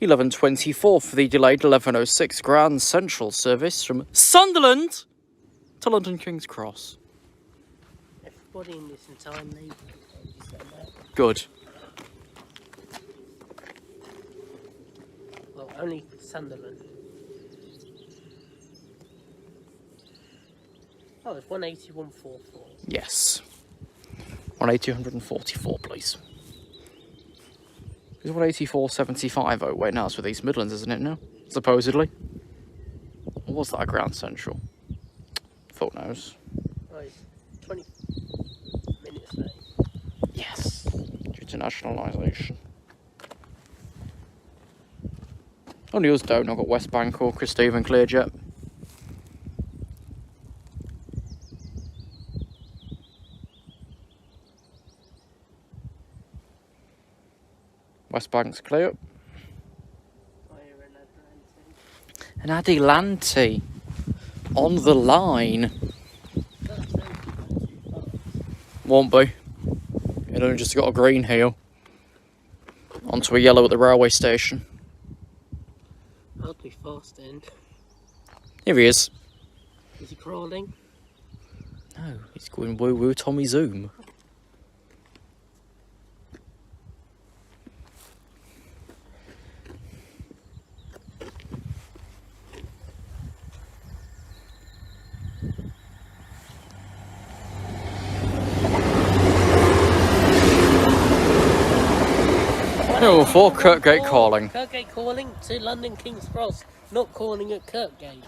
11:24 for the delayed 11:06 Grand Central service from Sunderland to London King's Cross. Everybody in this entire neighbourhood said that. Good. Well, only Sunderland. Oh, it's 181.44. Yes. 180, please. It's 184.75. Oh, wait, now it's with East Midlands, isn't it now? Supposedly. Or was that a Grand Central? Fuck knows. Oh, it's 20 minutes late. Yes. Due to nationalisation. Only us don't. I've got West Bank or Chris Stephen cleared yet. West Bank's clear. An Adelante on the line. Won't be. It only just got a green here. Onto a yellow at the railway station. I'll be fast then. Here he is. Is he crawling? No, he's going woo woo Tommy Zoom. Oh, for Kirkgate calling. Kirkgate calling to London King's Cross, not calling at Kirkgate.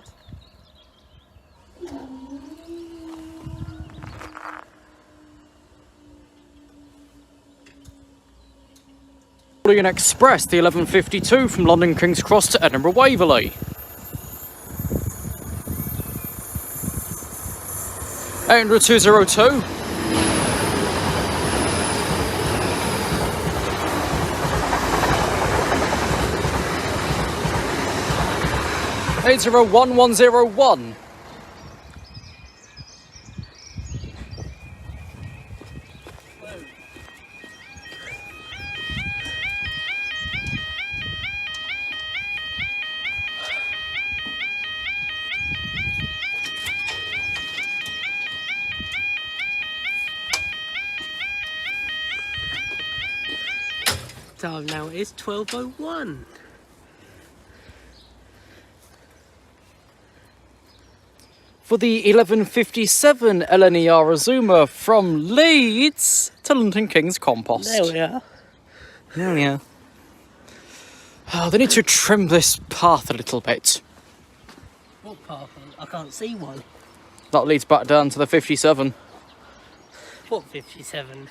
Orient Express, the 11:52 from London King's Cross to Edinburgh Waverley. 802.02. Eight 01101. Time now is 12:01. For the 11:57 LNER Azuma from Leeds to London King's Compost. There we are. There we are. Oh, they need to trim this path a little bit. What path? I can't see one. That leads back down to the 57. What 57?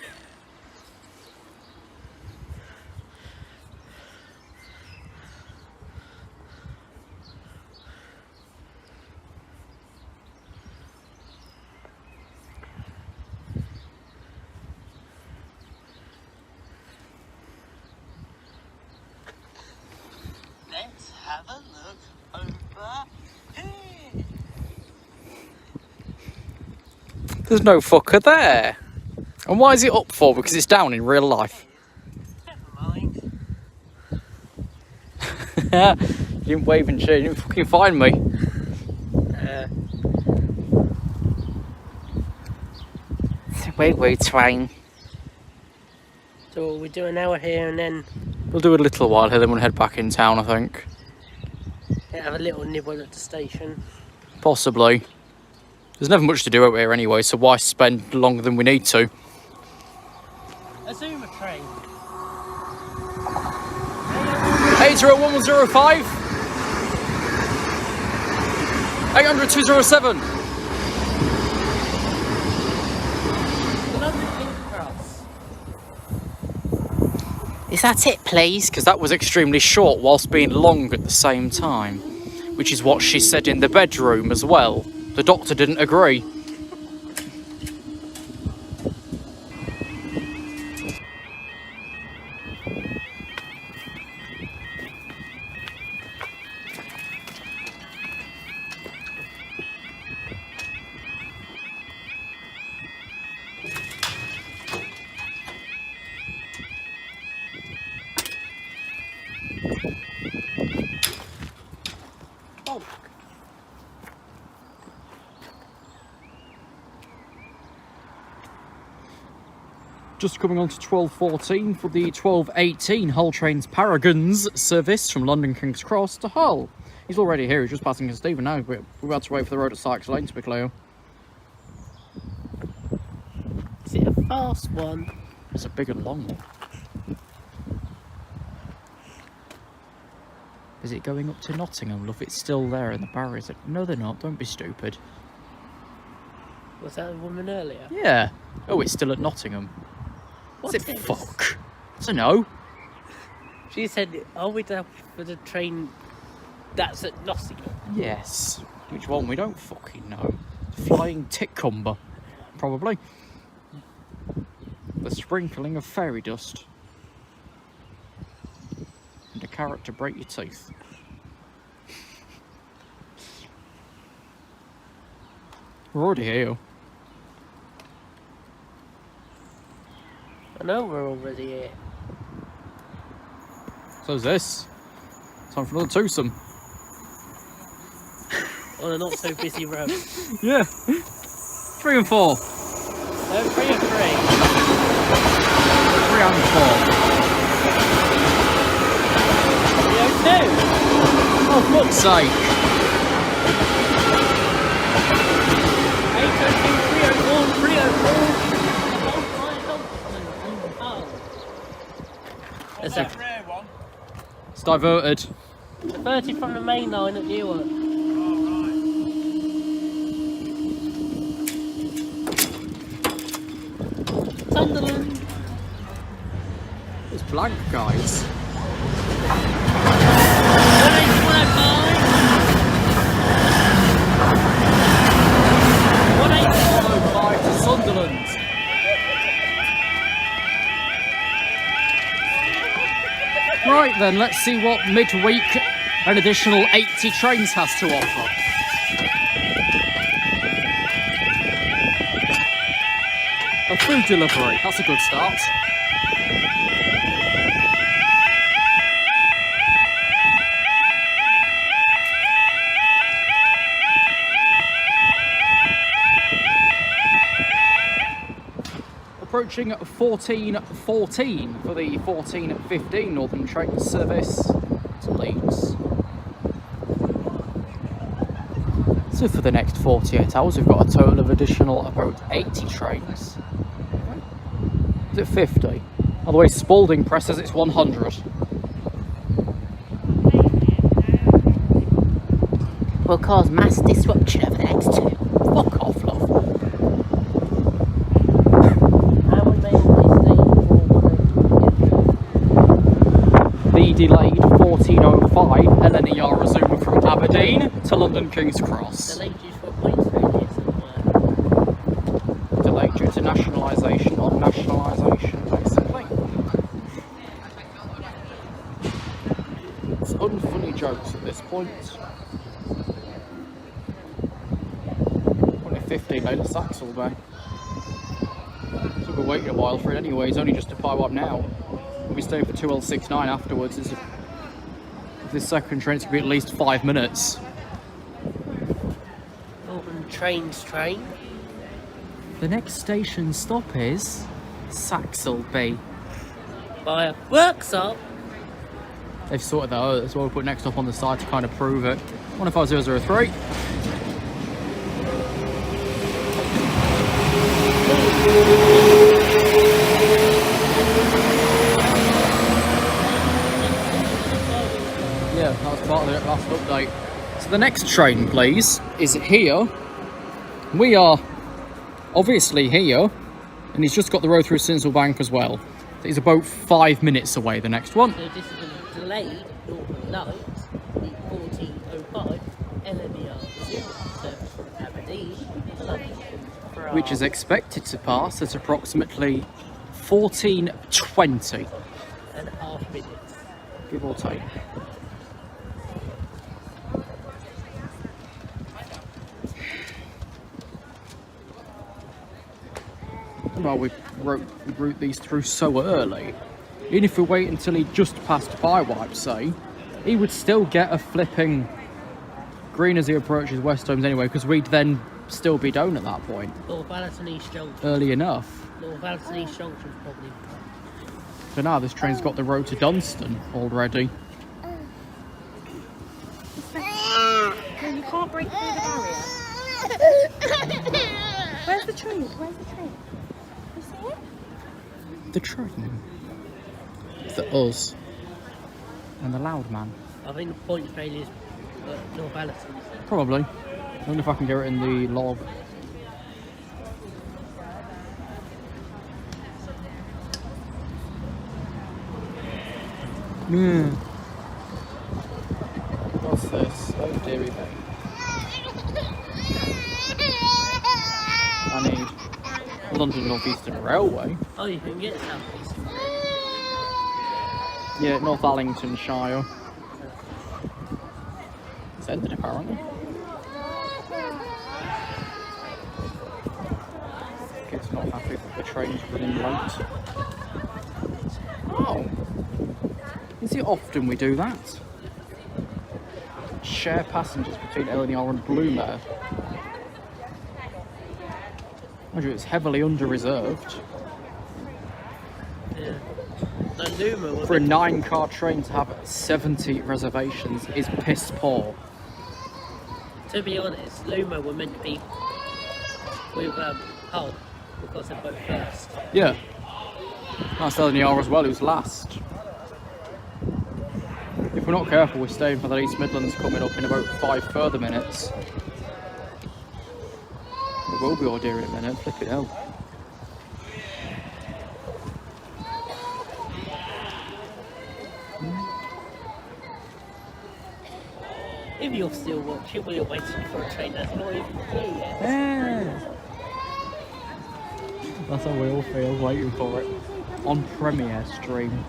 Let's have a look over here. There's no fucker there. And why is it up for? Because it's down in real life. Never mind. You didn't wave and shit, you didn't fucking find me. Wait, Twain. So we do an hour here and then We'll do a little while here, then we'll head back in town, I think. have a little nibble at the station. Possibly. There's never much to do out here anyway, so why spend longer than we need to? Azuma train. 80105. 800-207. London King's Cross. Is that it, please? Because that was extremely short whilst being long at the same time. Which is what she said in the bedroom as well. The doctor didn't agree. just coming on to 12:14 for the 12:18 Hull Trains Paragons service from London King's Cross to Hull. He's already here, he's just passing St Stephen now, but we've had to wait for the road at Sykes Lane to be clear. Is it a fast one? It's a big and long one. Is it going up to Nottingham? Look, it's still there in the barriers. No, they're not. Don't be stupid. Was that a woman earlier? Yeah. Oh, it's still at Nottingham. What's Is it fuck? I don't know. She said, are we down for the train that's at Nottingham? Yes. Which one? We don't fucking know. Flying Titcumber. Probably. The sprinkling of fairy dust. And a carrot to break your teeth. We're already here. I know we're already here. So's this. Time for another twosome. On a not so busy road. Yeah. 3 and 4. 3 and 3. 3 and 4. 302. Oh, fuck's sake. 802, 304, 304. There's a rare one. It's diverted. 30 from the Mainline at Newark. Sunderland. It's blank, guys. 185 to Sunderland. Right then, let's see what midweek an additional 80 trains has to offer. A food delivery, that's a good start. Approaching 14:14 for the 14:15 Northern Train service to Leeds. So for the next 48 hours we've got a total of additional about 80 trains. Is it 50? Otherwise Spalding Press says it's 100. Will cause mass disruption over the next 2. Fuck off, love. The delayed 14:05 LNER resuming from Aberdeen to London King's Cross. Delayed due to a points failure somewhere. Delayed due to nationalisation on nationalisation, basically. It's unfunny jokes at this point. Only 15 late at Saxilby. So we're waiting a while for it anyway, it's only just a pile up now. We'll be staying for 2L69 afterwards. If this second train's going to be at least 5 minutes. Northern Trains train. The next station stop is Saxilby. By a workshop. They've sorted that out, that's why we put next up on the side to kind of prove it. 15003. Yeah, that was part of the last update. So the next train, please, is here. We are obviously here, and he's just got the road through Sincil Bank as well. So he's about 5 minutes away, the next one. So this is a delayed Northern Lights, the 14:05 LNER service from Aberdeen to London. Which is expected to pass at approximately 14:20, 1.5 minutes. give or take. Well, we route these through so early. Even if we wait until he just passed by, Wipe say, he would still get a flipping green as he approaches West Holmes anyway, because we'd then still be down at that point. Northallerton East Junction. Early enough. Northallerton East Junction probably. So now this train's got the road to Dunstan already. No, you can't break through the barrier. Where's the train? Where's the train? You see it? The train? It's the us. And the loud man. I think the point train is Northallerton. Probably. I wonder if I can get it in the log. What's this? Oh dearie me. I need London North Eastern Railway. Oh, you can get South East. Yeah, Northallertonshire. It's ended apparently. Kids not happy that the train's running late. Oh. Is it often we do that? Share passengers between Eleanor and Bloomer. Mind you, it's heavily under-reserved. Yeah. So Luma was For a 9-car train to have 70 reservations is piss poor. To be honest, Luma were meant to be with Hull because they're both first. Yeah. That's Eleanor as well, who's last. If we're not careful, we're staying for the East Midlands coming up in about 5 further minutes. We will be all dear in a minute, flipping hell. If you're still watching, we're waiting for a train that's not even here yet. Yeah. That's how we all feel, waiting for it. On Premiere stream.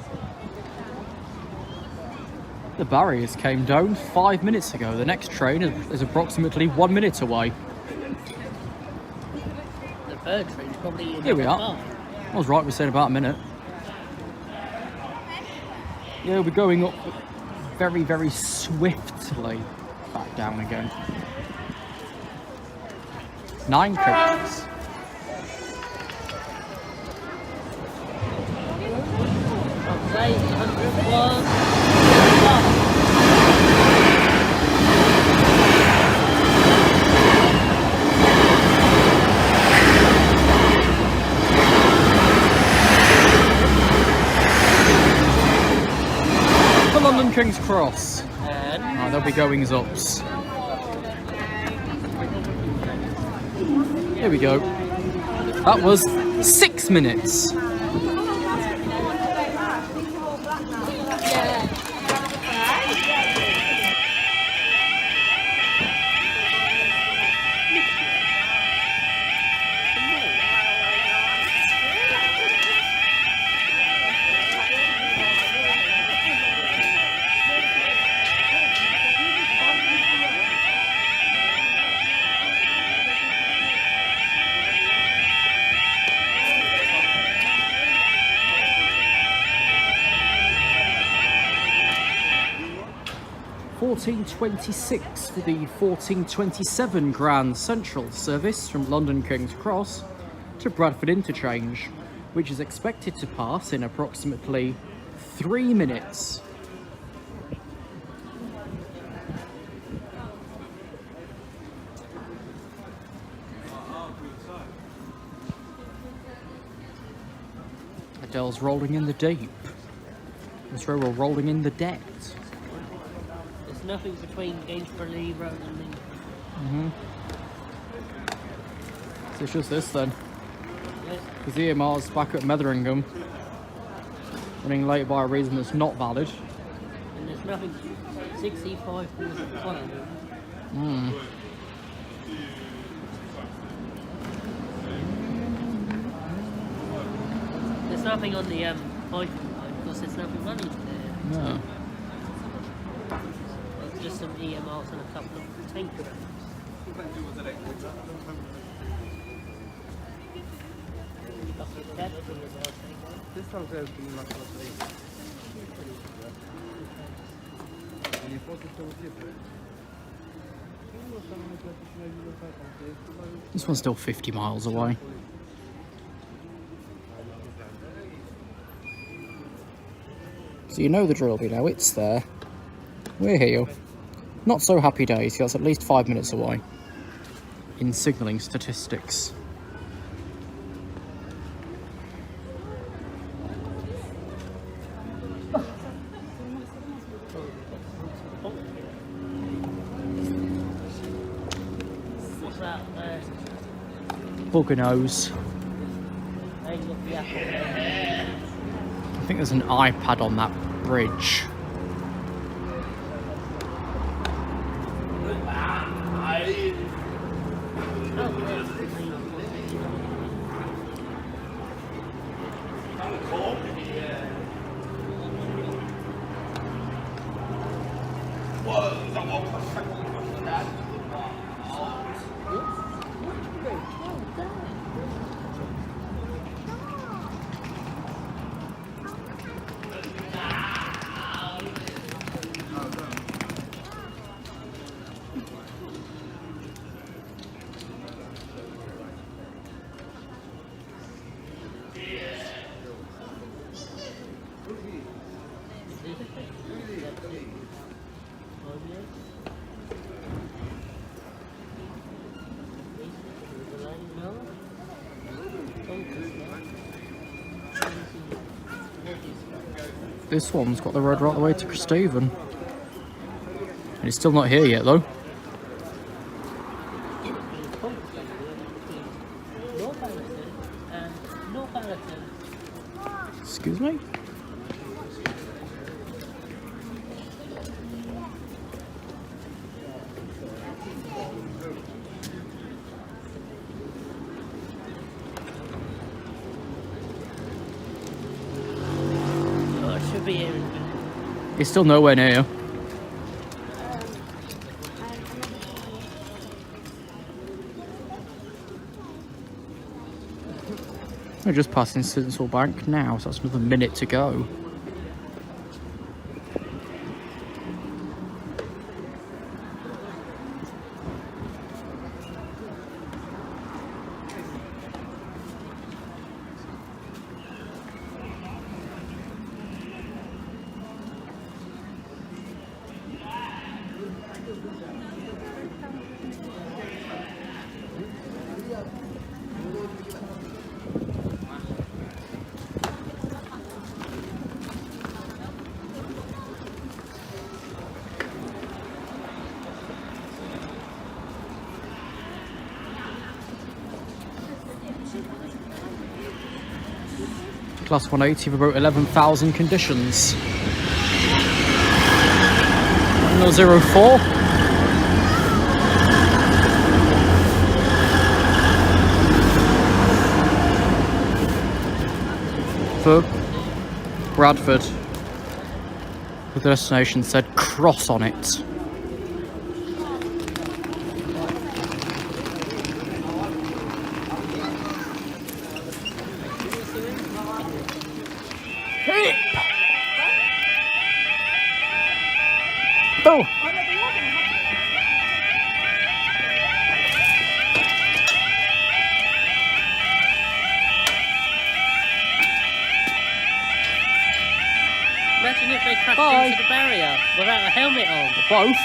The barriers came down 5 minutes ago. The next train is approximately 1 minute away. The third train's probably in Here we are. half. I was right, we said about a minute. Yeah, we're going up very, very swiftly. Back down again. 9 coaches. Upgrade 101. The London King's Cross. And There'll be goings-ups. Here we go. That was 6 minutes. £14.26 for the 14.27 Grand Central service from London King's Cross to Bradford Interchange, which is expected to pass in approximately 3 minutes. Adele's rolling in the deep. This row we're rolling in the debt. there's nothing between Gainsborough Road and me. So it's just this then. Yes. Because the EMR's back at Metheringham, running late by a reason that's not valid. And there's nothing 65 calls at time. There's nothing on the Python line because there's nothing running there. No. There's just some EMRs and a couple of tanker runs. This one has been much less. This one's still 50 miles away. So you know the drill, you know, it's there. We're here. Not so happy days, that's at least 5 minutes away. In signalling statistics. What's that? Bugger knows. Hey, look, the apple. I think there's an iPad on that bridge. This one's got the road right the way to Christhaven. And it's still not here yet though. Excuse me? It's still nowhere near. We're just passing Sincil Bank now, so that's another minute to go. Class 180 for about 11,000 conditions. 104. For Bradford, with the destination said cross on it. Oh! Imagine if they crashed into the barrier without a helmet on. Both.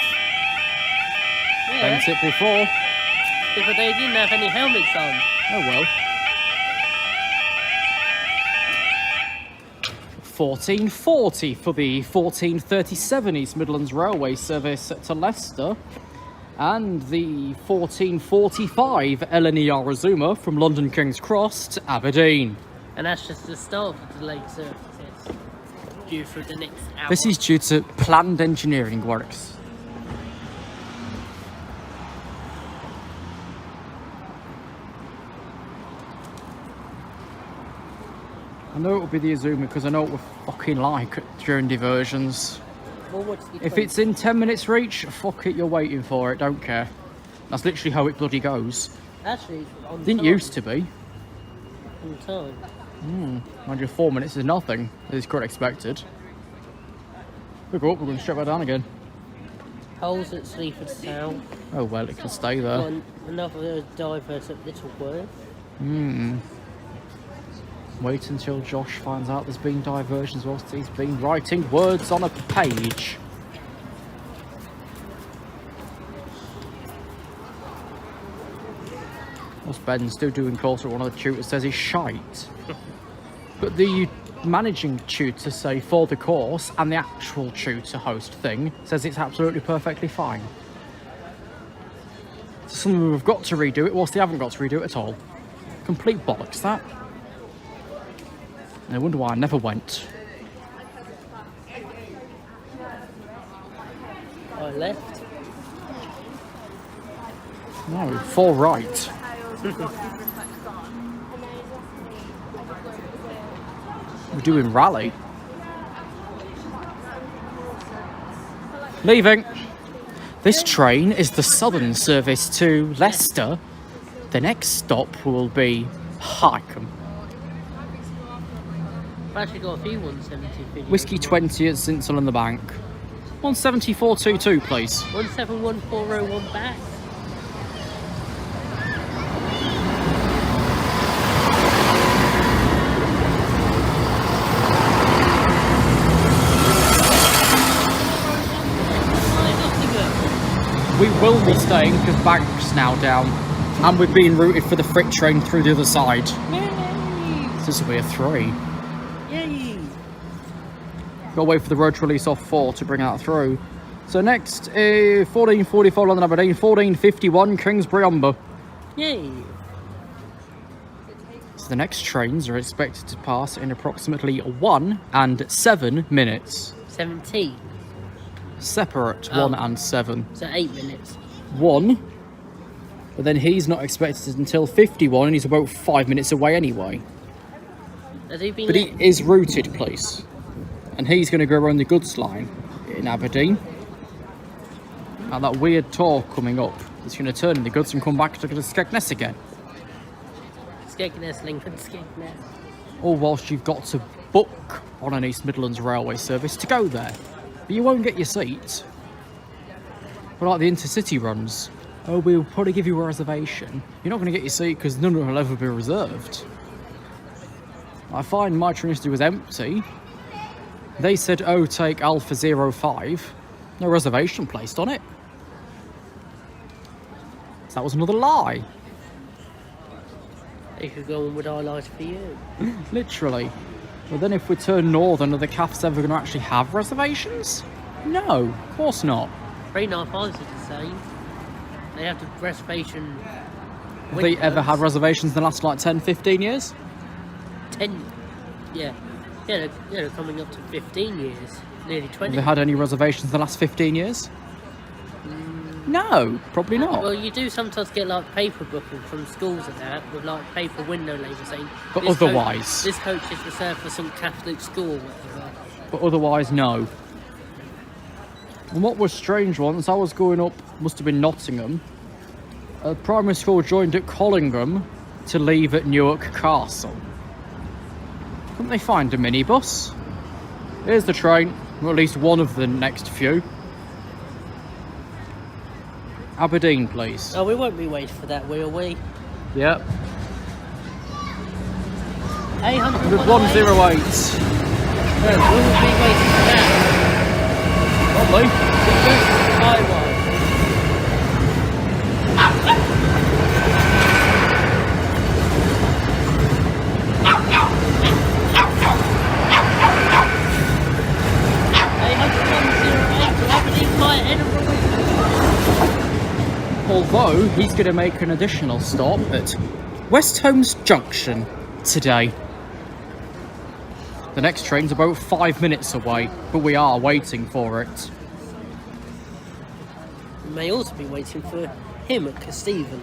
Yeah. Bent it before. Yeah, but they didn't have any helmets on. Oh well. 1440 for the 1437 East Midlands Railway service to Leicester, and the 1445 LNER Azuma from London King's Cross to Aberdeen. And that's just the start of the delayed services due for the next hour. This is due to planned engineering works. I know it will be the Azuma because I know what we're fucking like during diversions. Well, what's the If it's in 10 minutes reach, fuck it, you're waiting for it, don't care. That's literally how it bloody goes. Actually, on Didn't time. used to be. On time. Mind you, 4 minutes is nothing. It's quite expected. We go up, we're going straight back down again. Holes at Sleaford South. Oh well, it can stay there. Got another divert at Little Wharf. Wait until Josh finds out there's been diversions whilst he's been writing words on a page. Whilst Ben's still doing course at one of the tutors says he's shite. But the managing tutor say for the course and the actual tutor host thing says it's absolutely perfectly fine. So some of them have got to redo it whilst they haven't got to redo it at all. Complete bollocks that. And I wonder why I never went. I left. No, 4 right. We're doing rally. Leaving. This train is the southern service to Leicester. The next stop will be Highcombe. I've actually got a few 170 videos. Whiskey 20 at Sincil and the Bank. 17422, please. 171401 back. We will be staying because Bank's now down. And we're being routed for the freight train through the other side. Yay! So this will be a 3. Yay! Gotta wait for the road to release off 4 to bring that through. So next, 1444 London Aberdeen, 1451 Kingsbury Umber. Yay! So the next trains are expected to pass in approximately 1 and 7 minutes. 17. Separate, Oh. 1 and 7. So 8 minutes. 1, but then he's not expected until 51 and he's about 5 minutes away anyway. Has he been But he is routed, please. And he's going to go around the goods line in Aberdeen. And that weird tour coming up, he's going to turn in the goods and come back to Skegness again. Skegness, Lincoln, Skegness. Or whilst you've got to book on an East Midlands railway service to go there. But you won't get your seats. But like the intercity runs, oh, we'll probably give you a reservation. You're not going to get your seat because none of them will ever be reserved. I find my Trinity was empty. They said, oh, take Alpha 05. No reservation placed on it. So that was another lie. They could go on with our life for you. Literally. But then if we turn northern, are the CAFs ever going to actually have reservations? No, of course not. 395s is the same. They have the reservation. Have they ever had reservations in the last like 10, 15 years? 10. Yeah. They're coming up to 15 years. Nearly 20. Have they had any reservations in the last 15 years? No, probably not. Well, you do sometimes get like paper booking from schools and that with like paper window labels saying. But this otherwise. This coach is reserved for some Catholic school or whatever. But otherwise, no. And what was strange once, I was going up, must have been Nottingham. A primary school joined at Collingham to leave at Newark Castle. Couldn't they find a minibus? Here's the train, or at least one of the next few. Aberdeen, please. Oh, we won't be waiting for that, will we? Yep. 800 With 108. No, we will be waiting for that. Probably. Highway. Although he's going to make an additional stop at West Holmes Junction today. The next train's about 5 minutes away, but we are waiting for it. We may also be waiting for him at Casteven.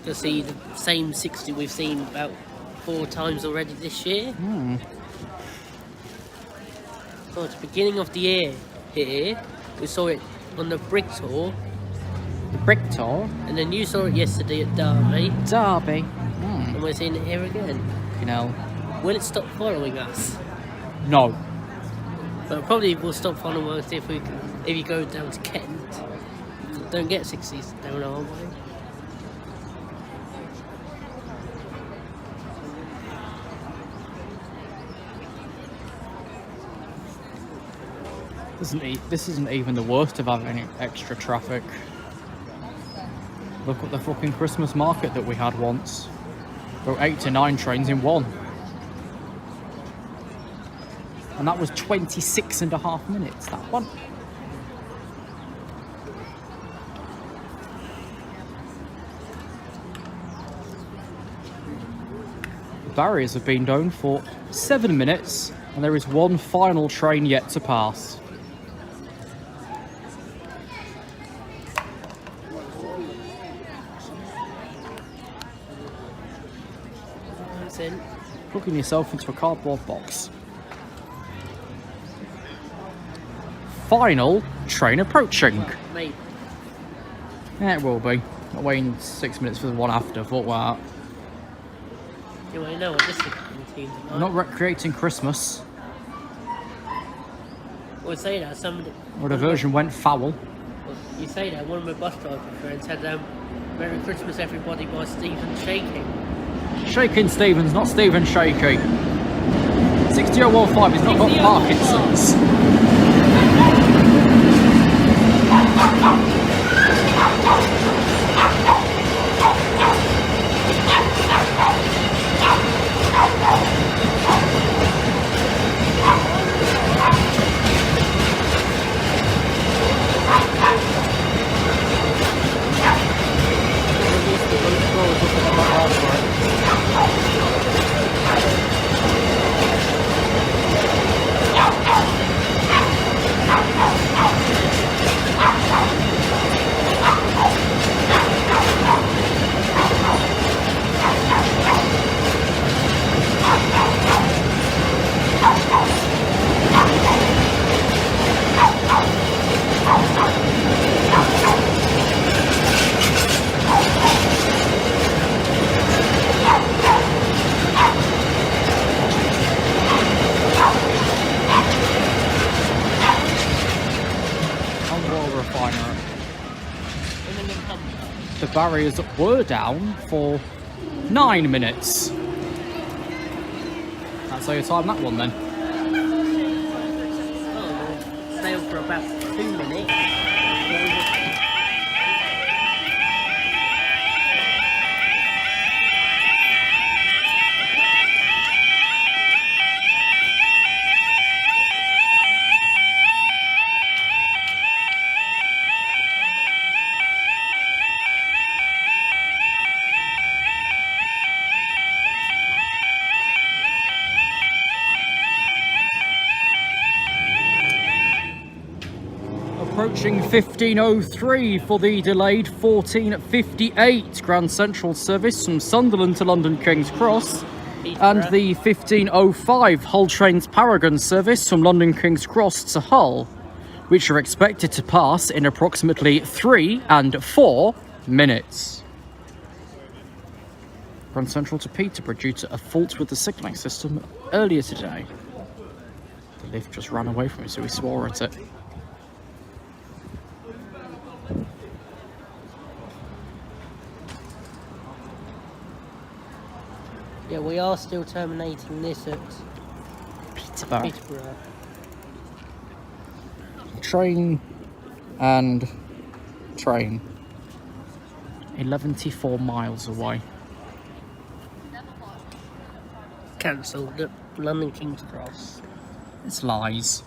To see the same 60 we've seen about 4 times already this year. So at the beginning of the year here, we saw it on the Brick Tour, The Brick Tour? and then you saw it yesterday at Derby, Derby. and we're seeing it here again. You know, Will it stop following us? no. But probably we'll stop final works if you go down to Kent. Don't get 60s down our way. This isn't even the worst of having any extra traffic. Look at the fucking Christmas market that we had once. There were 8 to 9 trains in one. And that was 26.5 minutes, that one. Barriers have been down for 7 minutes, and there is one final train yet to pass. That's in. Plug yourself into a cardboard box. Final train approaching. Mate, Yeah, it will be. I'm waiting 6 minutes for the one after. Thought, wow. you want to know what this is team I'm not recreating Christmas. Well, say that somebody. Or the version went foul. Well, you say that one of my bus driver friends had "Merry Christmas, everybody" by Stephen Shaking. Shaking Stevens, not Stephen Shaky. 60015 is not got Parkinson's. The barriers were down for 9 minutes. That's how you time that one then. Oh, sailed for about 2 minutes. Approaching 15:03 for the delayed 14:58 Grand Central service from Sunderland to London King's Cross, and the 15:05 Hull Trains Paragon service from London King's Cross to Hull, which are expected to pass in approximately 3 and 4 minutes. Grand Central to Peterborough due to a fault with the signalling system earlier today. The lift just ran away from me, so we swore at it. Yeah, we are still terminating this at Peterborough. Peterborough. Train and train. 114 miles away. Cancelled at London King's Cross. It's lies.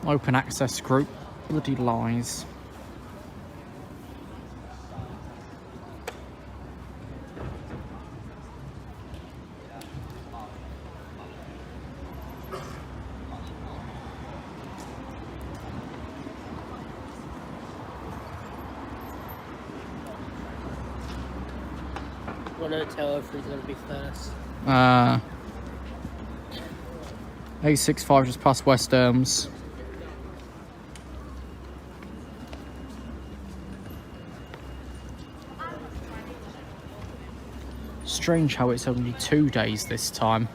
Open access group. Bloody lies. One hotel if we're going to be first. A65 just past West Elms. Strange how it's only 2 days this time.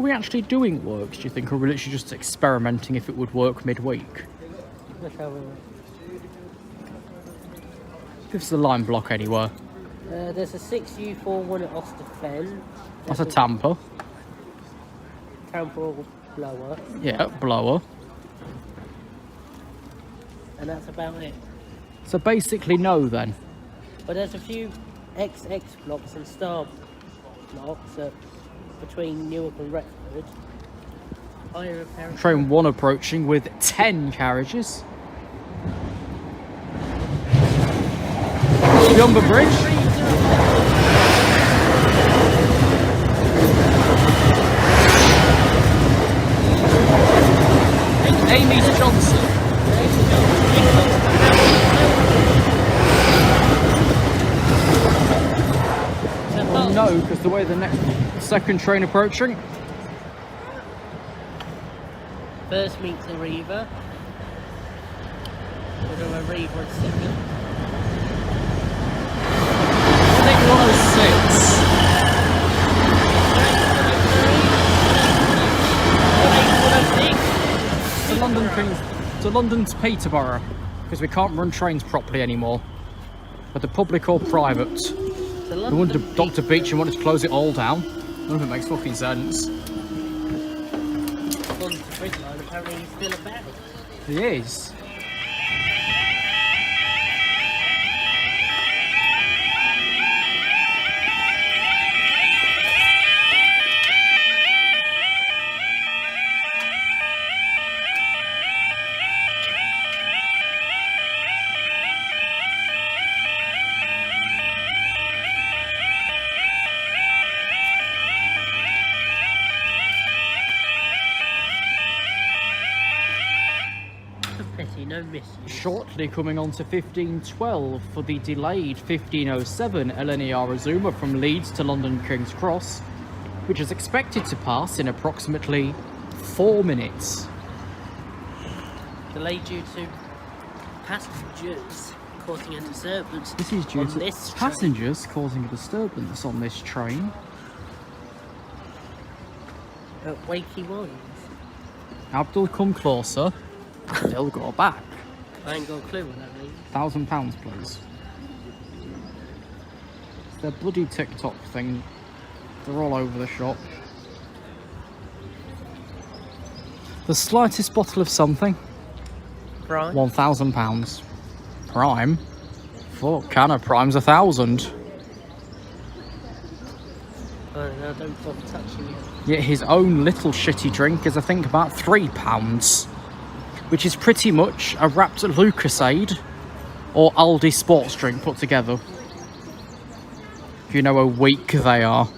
we actually doing works, do you think, or are we literally just experimenting if it would work midweek? Let's have a look. Give us the line block anywhere. There's a 6U41 at Osterfen. That's a tamper. Temporal blower, Yeah, blower. and that's about it. So basically no then. But there's a few XX blocks and star blocks between Newark and Retford. Higher apparent. Train 1 approaching with 10 carriages. Beyond the bridge. Amy Johnson. Well, no, because the way the second train approaching. First meets Arriva. We'll do Arriva at second. I think 106. To London to Peterborough, because we can't run trains properly anymore, whether public or private. We wanted Dr. Beach and wanted to close it all down. None of it makes fucking sense. London to Bridge Line, apparently he's still about. He is. No misuse. Shortly coming on to 1512 for the delayed 1507 LNER Azuma from Leeds to London King's Cross, which is expected to pass in approximately 4 minutes. Delayed due to passengers causing a disturbance. This is due on to this passengers causing a disturbance on this train. train at Wakey Wines. Abdul, come closer. They'll go back. I ain't got a clue what that means. £1,000, please. It's their bloody TikTok thing. They're all over the shop. The slightest bottle of something. Right. £1,000. Prime? Fuck, can of Prime's 1,000. Don't bother touching it. Yet his own little shitty drink is, I think, about £3. Which is pretty much a wrapped Lucasade or Aldi sports drink put together. If you know how weak they are.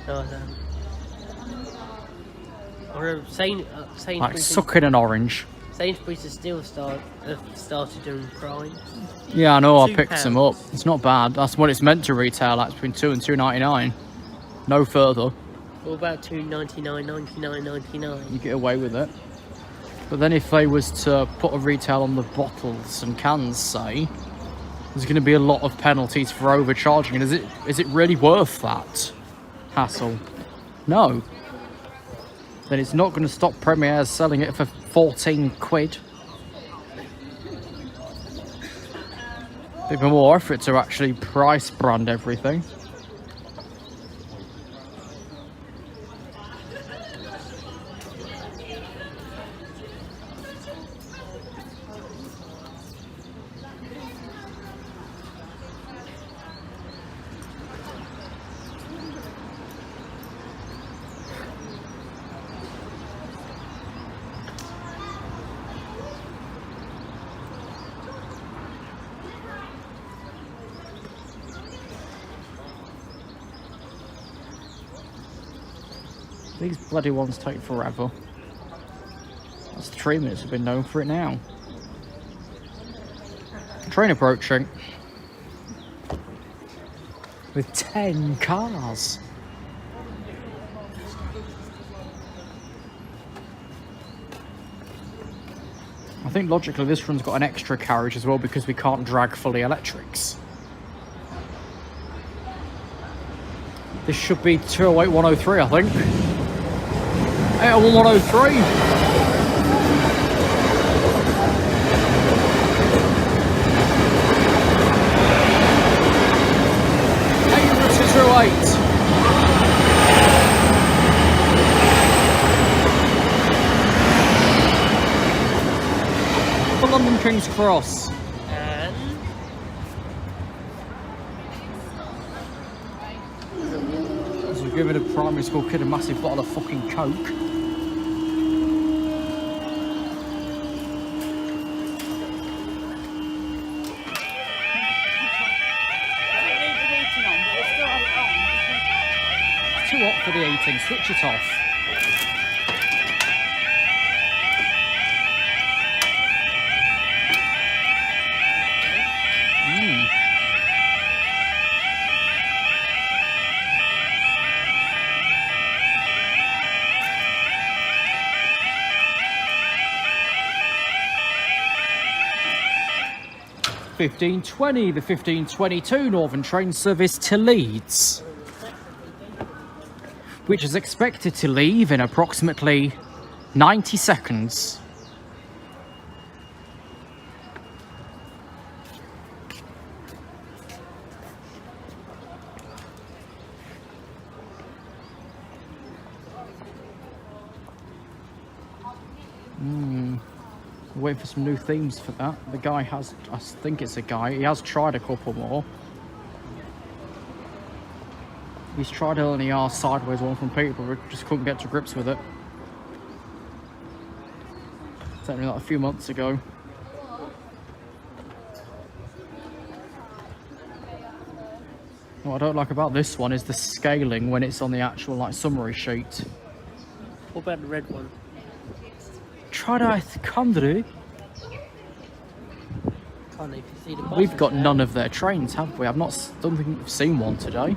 No, I don't. Like sucking an orange. Sainsbury's has still started doing Prime. Yeah, I know, I £2. picked some up. It's not bad. That's what it's meant to retail at, between £2 and £2.99. No further. What about £2.99, $99.99? You get away with it. But then if they was to put a retail on the bottles and cans, say, there's going to be a lot of penalties for overcharging. And is it really worth that hassle? No. Then it's not going to stop Premier's selling it for 14 quid. Bit more effort to actually price brand everything. These bloody ones take forever. That's 3 minutes I've been known for it now. Train approaching. With 10 cars. I think logically this one's got an extra carriage as well because we can't drag fully electrics. This should be 208 103, I think. 801 103. For London King's Cross. And As we're giving a primary school kid a massive bottle of fucking Coke. It's too hot for the eating, switch it off. Mm. (15:20), the 15:22 Northern train service to Leeds, which is expected to leave in approximately 90 seconds. Waiting for some new themes for that. The guy has, I think it's a guy, he has tried a couple more. He's tried an LNER sideways one from people, but just couldn't get to grips with it. It's only like a few months ago. What I don't like about this one is the scaling when it's on the actual like summary sheet. what about the red one? Trydaith Cymru. Can't even see the We've buses got there. none of their trains, have we? Don't think we've seen one today.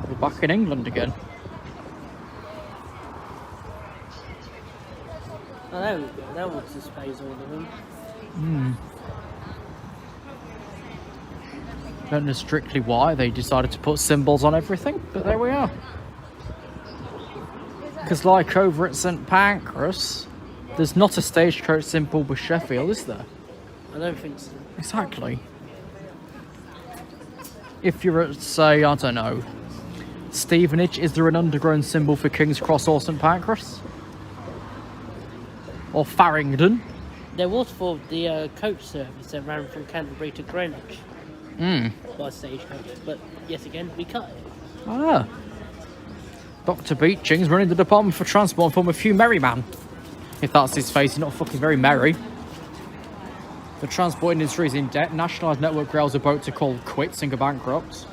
We're back in England again. Oh, there we go. That one displays all of them. Don't know strictly why they decided to put symbols on everything, but there we are. Because like over at St Pancras, there's not a stagecoach symbol with Sheffield, is there? I don't think so. Exactly. If you're at, say, I don't know, Stevenage, is there an underground symbol for King's Cross or St Pancras? Or Farringdon? There was for the coach service that ran from Canterbury to Greenwich by stagecoach, but yes, again, we cut it. Ah. Dr. Beeching's running the department for transport from a few merry man. If that's his face, he's not fucking very merry. The transport industry is in debt. Nationalised network rails are about to call quits and go bankrupt.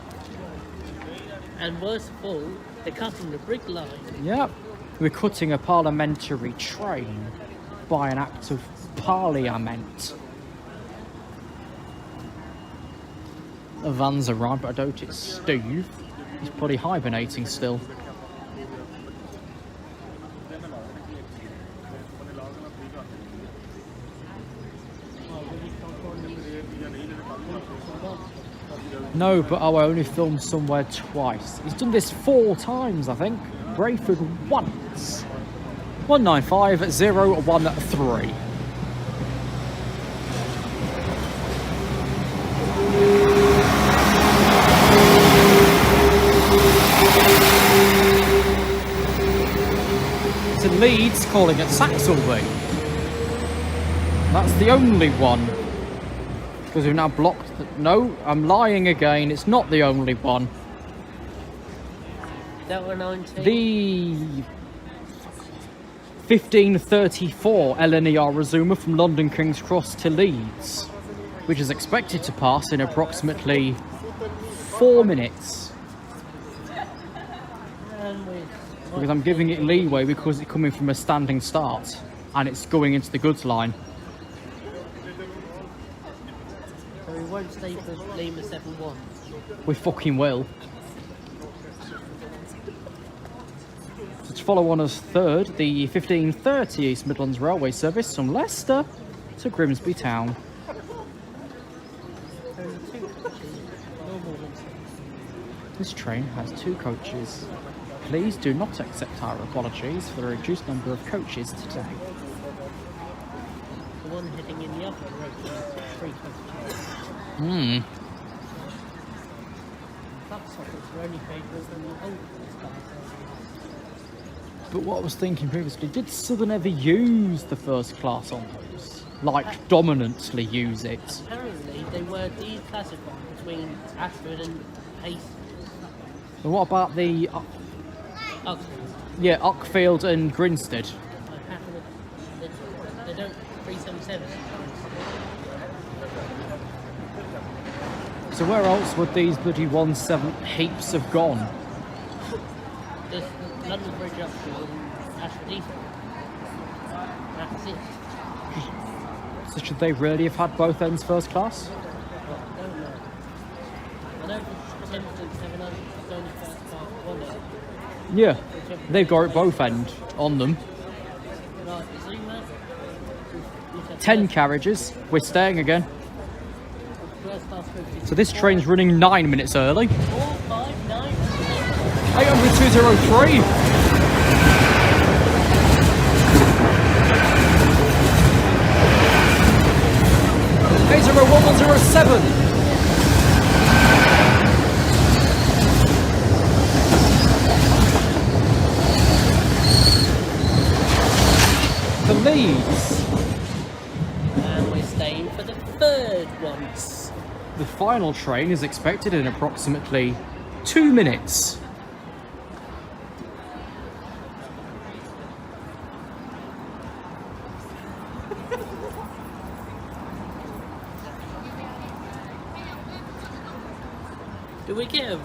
And worst of all, they're cutting the brick line. Yep. We're cutting a parliamentary train by an act of parliament. The van's arrived, but I doubt it's Steve. He's probably hibernating still. No, but I only filmed somewhere twice. He's done this 4 times, I think. Brayford once. 195013. To Leeds, calling it Saxilby. That's the only one. Because we've now blocked the... No, I'm lying again. It's not the only one. That one 19. The 1534 LNER resumer from London King's Cross to Leeds, which is expected to pass in approximately 4 minutes. Because I'm giving it leeway because it's coming from a standing start and it's going into the goods line. So we won't stay for Lima 7-1. We fucking will. So to follow on as third, the 1530 East Midlands Railway service from Leicester to Grimsby Town. This train has 2 coaches. Please do not accept our apologies for the reduced number of coaches today. The one heading in the other direction is 3 coaches. Hmm. Bus stoppers were only favourable than the old class. But what I was thinking previously, did Southern ever use the first class on those? Like, dominantly use it? Apparently, they were declassified between Ashford and Hayes. And what about the... Oxford. yeah, Uckfield and Grinstead? They don't 377. So where else would these bloody 1/7 heaps have gone? There's London Bridge Upfield and Ashford East. That's it. So should they really have had both ends first class? I don't know. I know Templeton 700 is only first class one end. Yeah, they've got it both end on them. Right, you see that? 10 carriages. We're staying again. First class 50. So this train's running 9 minutes early. 4, 5, 9, 80203. $80107. The Leeds. and we're staying for the third once. The final train is expected in approximately 2 minutes. Do we get a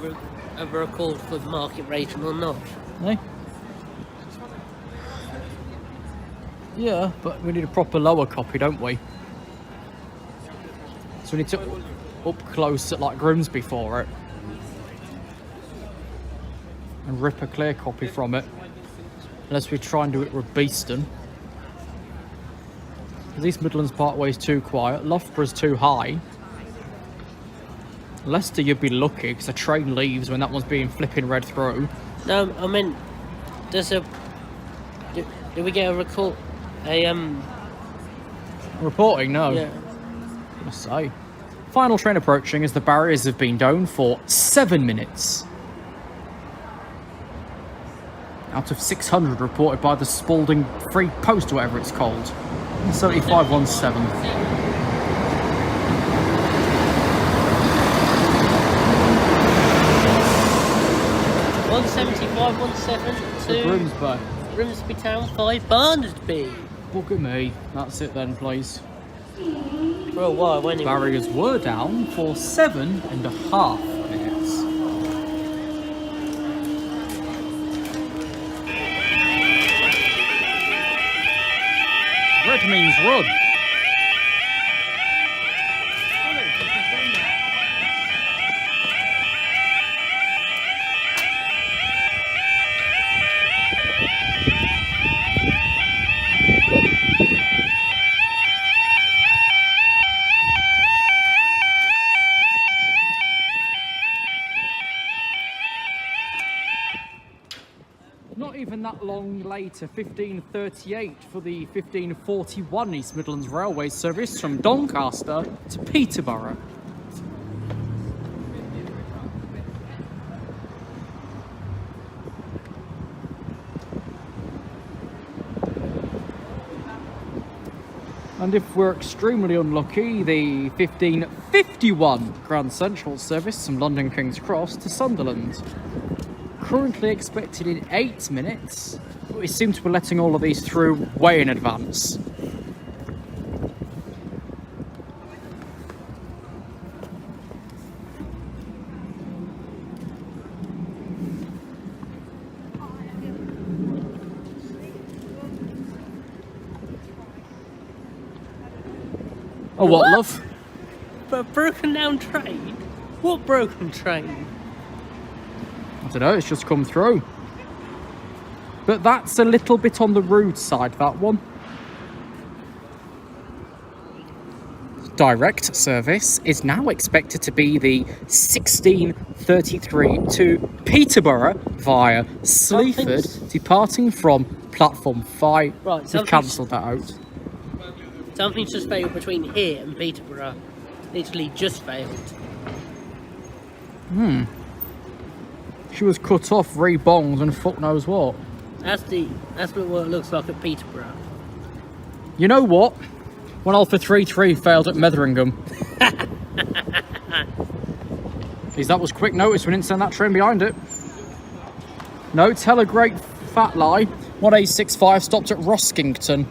record for market rating or not? Eh? Yeah, but we need a proper lower copy, don't we? So we need to up close at like Grimsby for it. And rip a clear copy from it. Unless we try and do it with Beeston. East Midlands Parkway's too quiet, Loughborough's too high. Leicester you'd be lucky because the train leaves when that one's being flipping read through. No, I mean, there's a... Do we get a record? Reporting, no. Yeah. I say. Final train approaching as the barriers have been down for 7 minutes. Out of 600 reported by the Spalding Free Post, or whatever it's called. 7517. 175, 172. Grimsby. Grimsby Town, 5 Barnesby. Look at me. That's it then, please. For a while, anyway. Barriers were down for 7.5 minutes. Red means run. Not even that long later, 15:38 for the 15:41 East Midlands Railway service from Doncaster to Peterborough. And if we're extremely unlucky, the 15:51 Grand Central service from London King's Cross to Sunderland. Currently expected in 8 minutes, but we seem to be letting all of these through way in advance. Oh, what, love? But a broken down train? What broken train? I don't know, it's just come through. But that's a little bit on the rude side, that one. direct service is now expected to be the 1633 to Peterborough via Sleaford, departing from platform 5. Right, We've cancelled that out. Something's just failed between here and Peterborough. Literally just failed. She was cut off, rebonged, and fuck knows what. That's what it looks like at Peterborough. You know what? When Alpha 33 failed at Metheringham. Because that was quick notice, we didn't send that train behind it. No, tell a great fat lie. 1865 stopped at Roskington.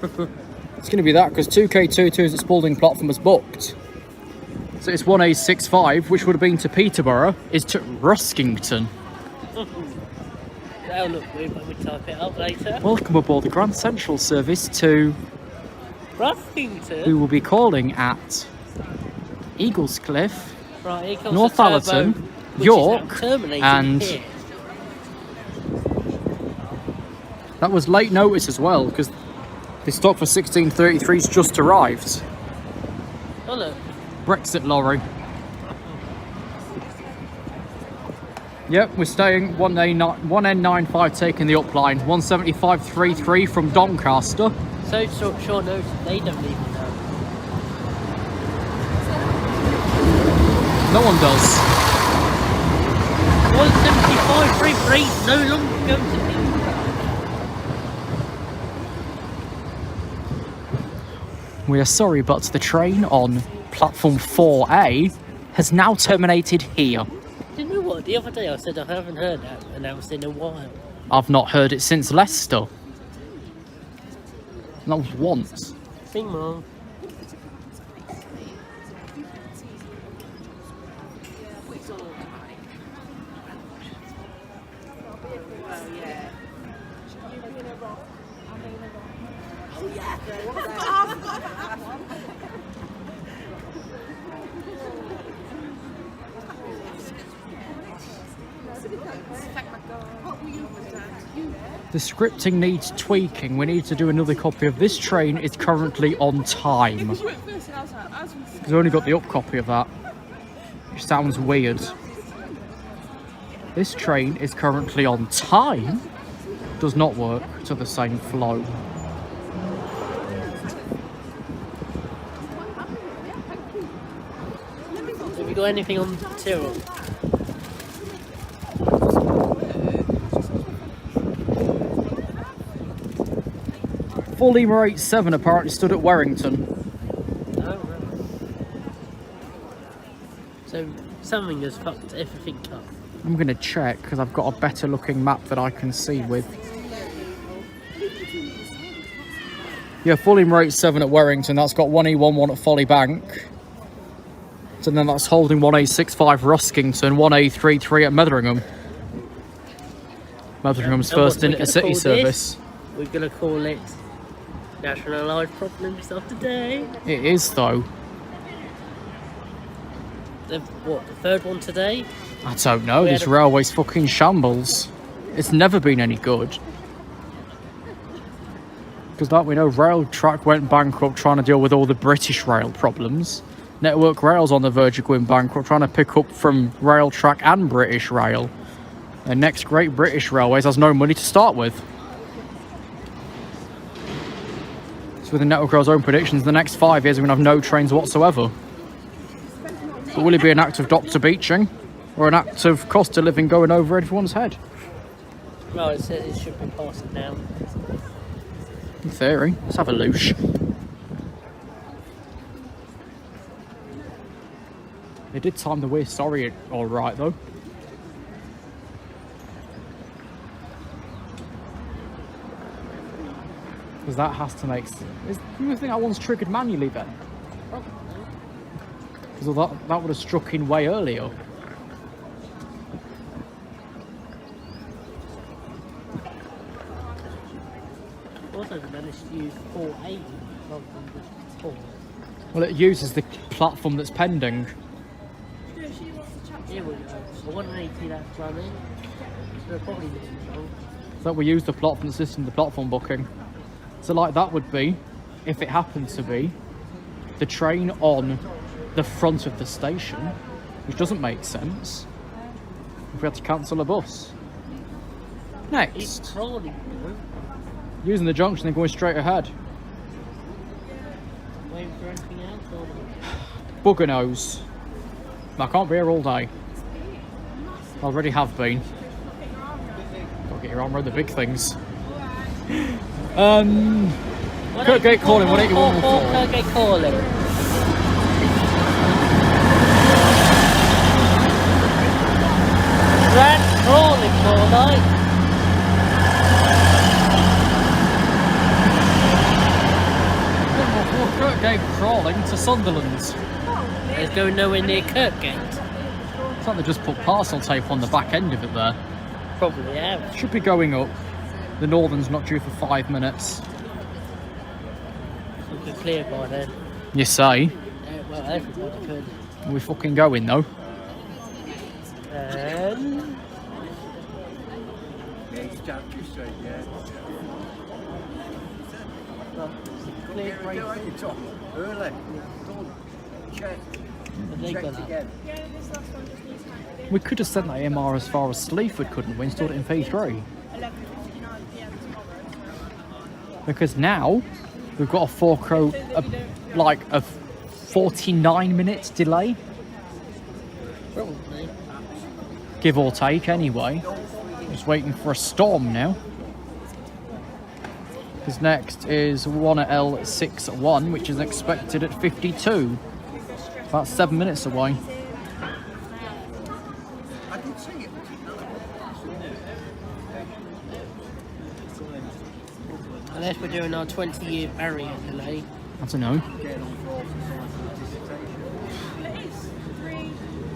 It's going to be that, because 2K22's at Spalding platform was booked. So it's 1865, which would have been to Peterborough, is to Roskington. That'll look weird when we type it up later. Welcome aboard the Grand Central service to... Roskington? We will be calling at Eaglescliff, Right, here comes Northallerton, the turbo, which York, is now terminating and... here. That was late notice as well, because the stock for 1633's just arrived. Oh look. Brexit lorry. Yep, we're staying 1N95 taking the upline. 175.33 from Doncaster. So short notice, they don't even know. No one does. 175.33 no longer goes to Peterborough. We are sorry, but the train on platform 4A has now terminated here. Do you know what? The other day I said I haven't heard that announced in a while. I've not heard it since Leicester. And that was once. Bing bong. The scripting needs tweaking. We need to do another copy of this train. It's currently on time. We've only got the up copy of that, which sounds weird. This train is currently on time. Does not work to the same flow. Have you got anything on Tyrrell? Full Lima 87 apparently stood at Warrington. Oh, right. So something has fucked everything up. I'm going to check because I've got a better looking map that I can see with. Yeah, Full Lima 87 at Warrington. That's got 1E11 at Folly Bank. So then that's holding 1A65 Roskington, 1A33 at Metheringham. Metheringham's first intercity service. We're going to call it National Life Problems of the Day. It is though. The third one today? I don't know, this railway's fucking shambles. It's never been any good. Because like we know, Rail Track went bankrupt trying to deal with all the British rail problems. Network Rail's on the verge of going bankrupt trying to pick up from Rail Track and British Rail. And Next Great British Railways has no money to start with. So with the Network Rail's own predictions, the next 5 years we're going to have no trains whatsoever. But will it be an act of Dr. Beeching? Or an act of cost of living going over everyone's head? Well, it says it should be passing now. In theory. Let's have a loosh. They did time the We're Sorry alright though. Because that has to make sense. Do you think that one's triggered manually then? Because that would have struck in way earlier. Also, they managed to use 480 rather than just 4. Well, it uses the platform that's pending. Here we go. So 180 that's running. So they're probably missing wrong. So we use the platform system, the platform booking. So like that would be if it happened to be the train on the front of the station, which doesn't make sense if we had to cancel a bus. It's Next, crawling. using the junction and going straight ahead. Waiting for anything else or Bugger knows. I can't be here all day. Already have been. Gotta get your arm around the big things. Kirkgate calling, 18114. Kirkgate calling. Rat crawling all night. Kirkgate crawling to Sunderland. It's going nowhere near Kirkgate. It's like they just put parcel tape on the back end of it there. Probably have. Should be going up. The Northern's not due for 5 minutes. It'll be clear by then. You say? Well, everybody could. Are we fucking going though? Yeah, it's Chapter Street, yeah. Clear break. Go at your top, early. Don't check. Have they Check got that? again. We could have sent that MR as far as Sleaford, couldn't we? Installed it in P3. Because now we've got a like a 49-minute delay, Probably. give or take. Anyway, just waiting for a storm now. Because next is 1L61, which is expected at 52, about 7 minutes away. I did see it. Unless we're doing our 20-year barrier delay. I don't know.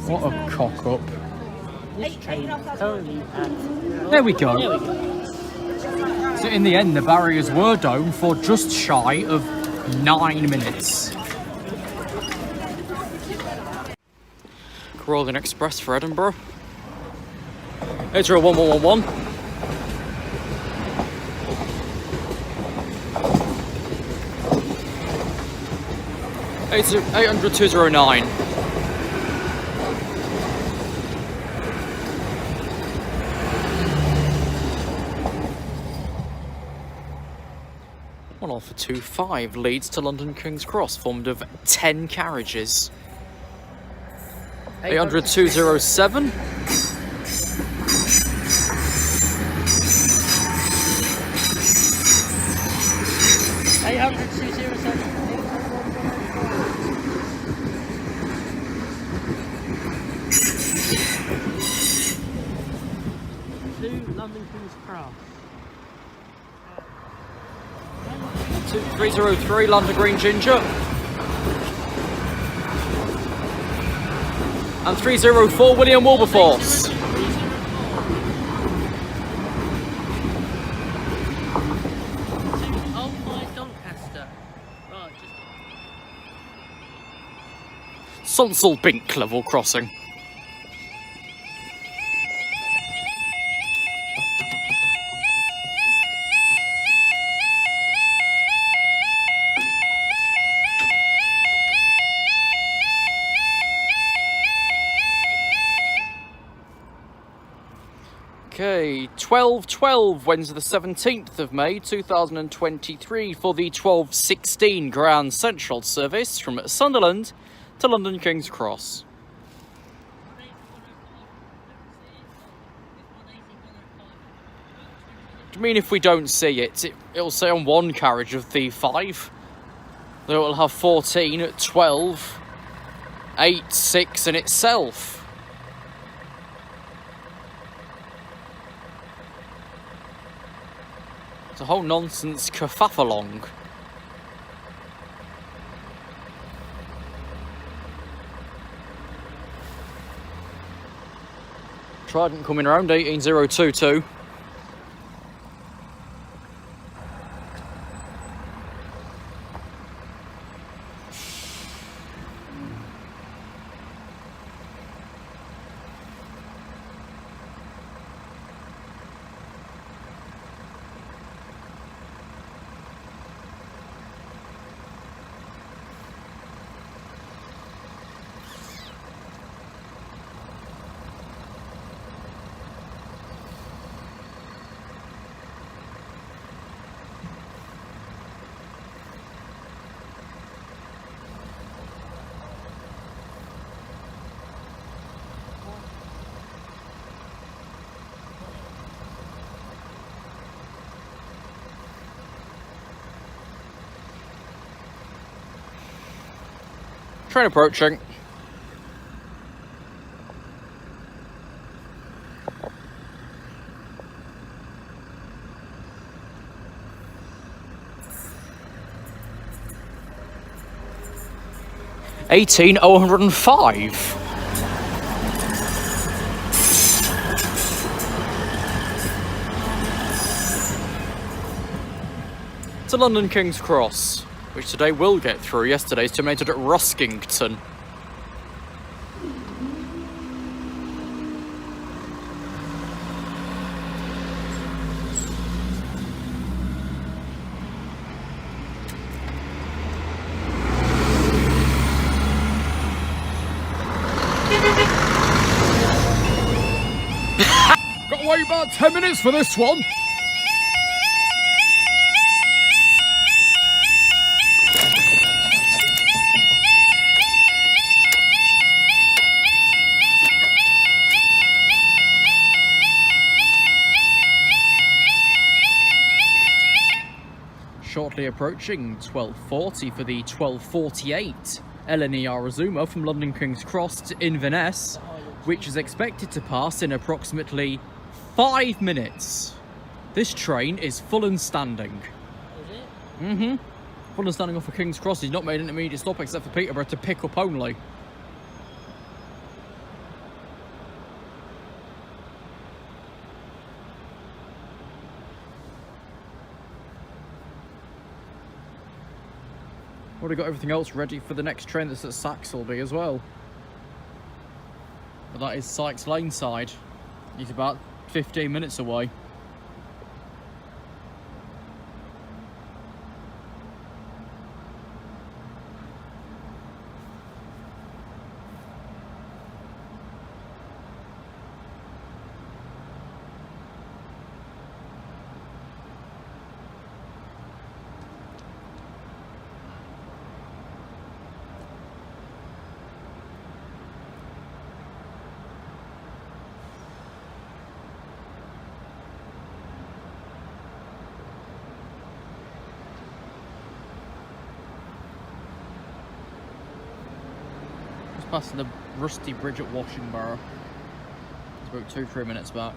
What a cock up. This train is currently at... There we go. There we go. So in the end, the barriers were down for just shy of 9 minutes. Crawling Express for Edinburgh. 801111. 800 209. One Alpha 25 leads to London King's Cross, formed of 10 carriages. 800 207. 800 207. London King's Cross. 303 London Green Ginger. And 304 William Wilberforce. Oh my Doncaster. Right, just... Sincil Bink level crossing. Okay, 12:12, Wednesday the 17th of May 2023 for the 12:16 Grand Central service from Sunderland to London King's Cross. Do you mean if we don't see it, it'll say on one carriage of the 5 that it will have 14, 12, 8, 6 in itself? It's a whole nonsense kerfuffle-along. Trident coming around, 18022. Train approaching. $18,005. To London King's Cross, which today will get through. Yesterday's terminated at Ruskington. Got to wait about 10 minutes for this one. Shortly approaching 12:40 for the 12:48 LNER Azuma from London King's Cross to Inverness, which is expected to pass in approximately 5 minutes. This train is full and standing. Is it? Mm-hmm. Full and standing off of King's Cross. He's not made an immediate stop except for Peterborough to pick up only. Already got everything else ready for the next train that's at Saxilby as well. But that is Sykes Lane side. He's about 15 minutes away. Passing the rusty bridge at Washington. It's about 2-3 minutes back.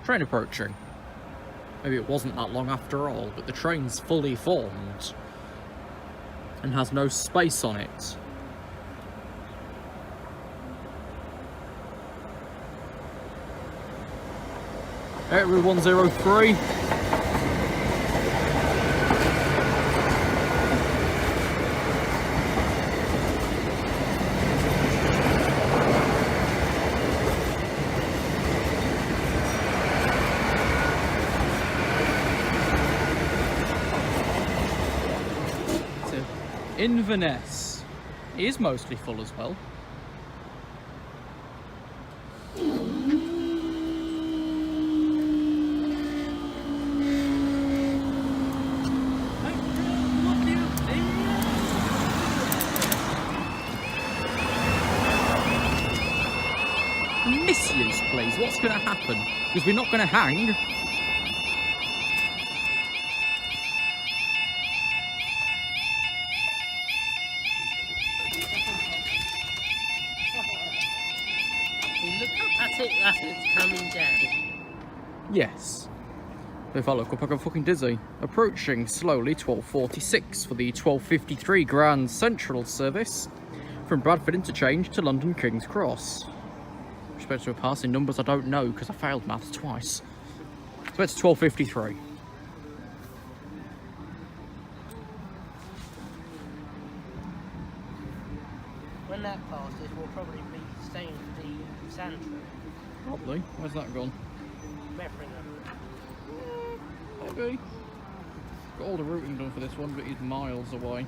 Train approaching. Maybe it wasn't that long after all, but the train's fully formed and has no space on it. Area 103. Inverness is mostly full as well. Misuse, please. What's going to happen? Because we're not going to hang. It's coming down. Yes. If I look up, I go fucking dizzy. Approaching slowly 12:46 for the 12:53 Grand Central service from Bradford Interchange to London King's Cross. Respect to a passing numbers I don't know because I failed maths twice. So it's 12:53. Probably. Where's that gone? Maybe. Got all the routing done for this one, but he's miles away.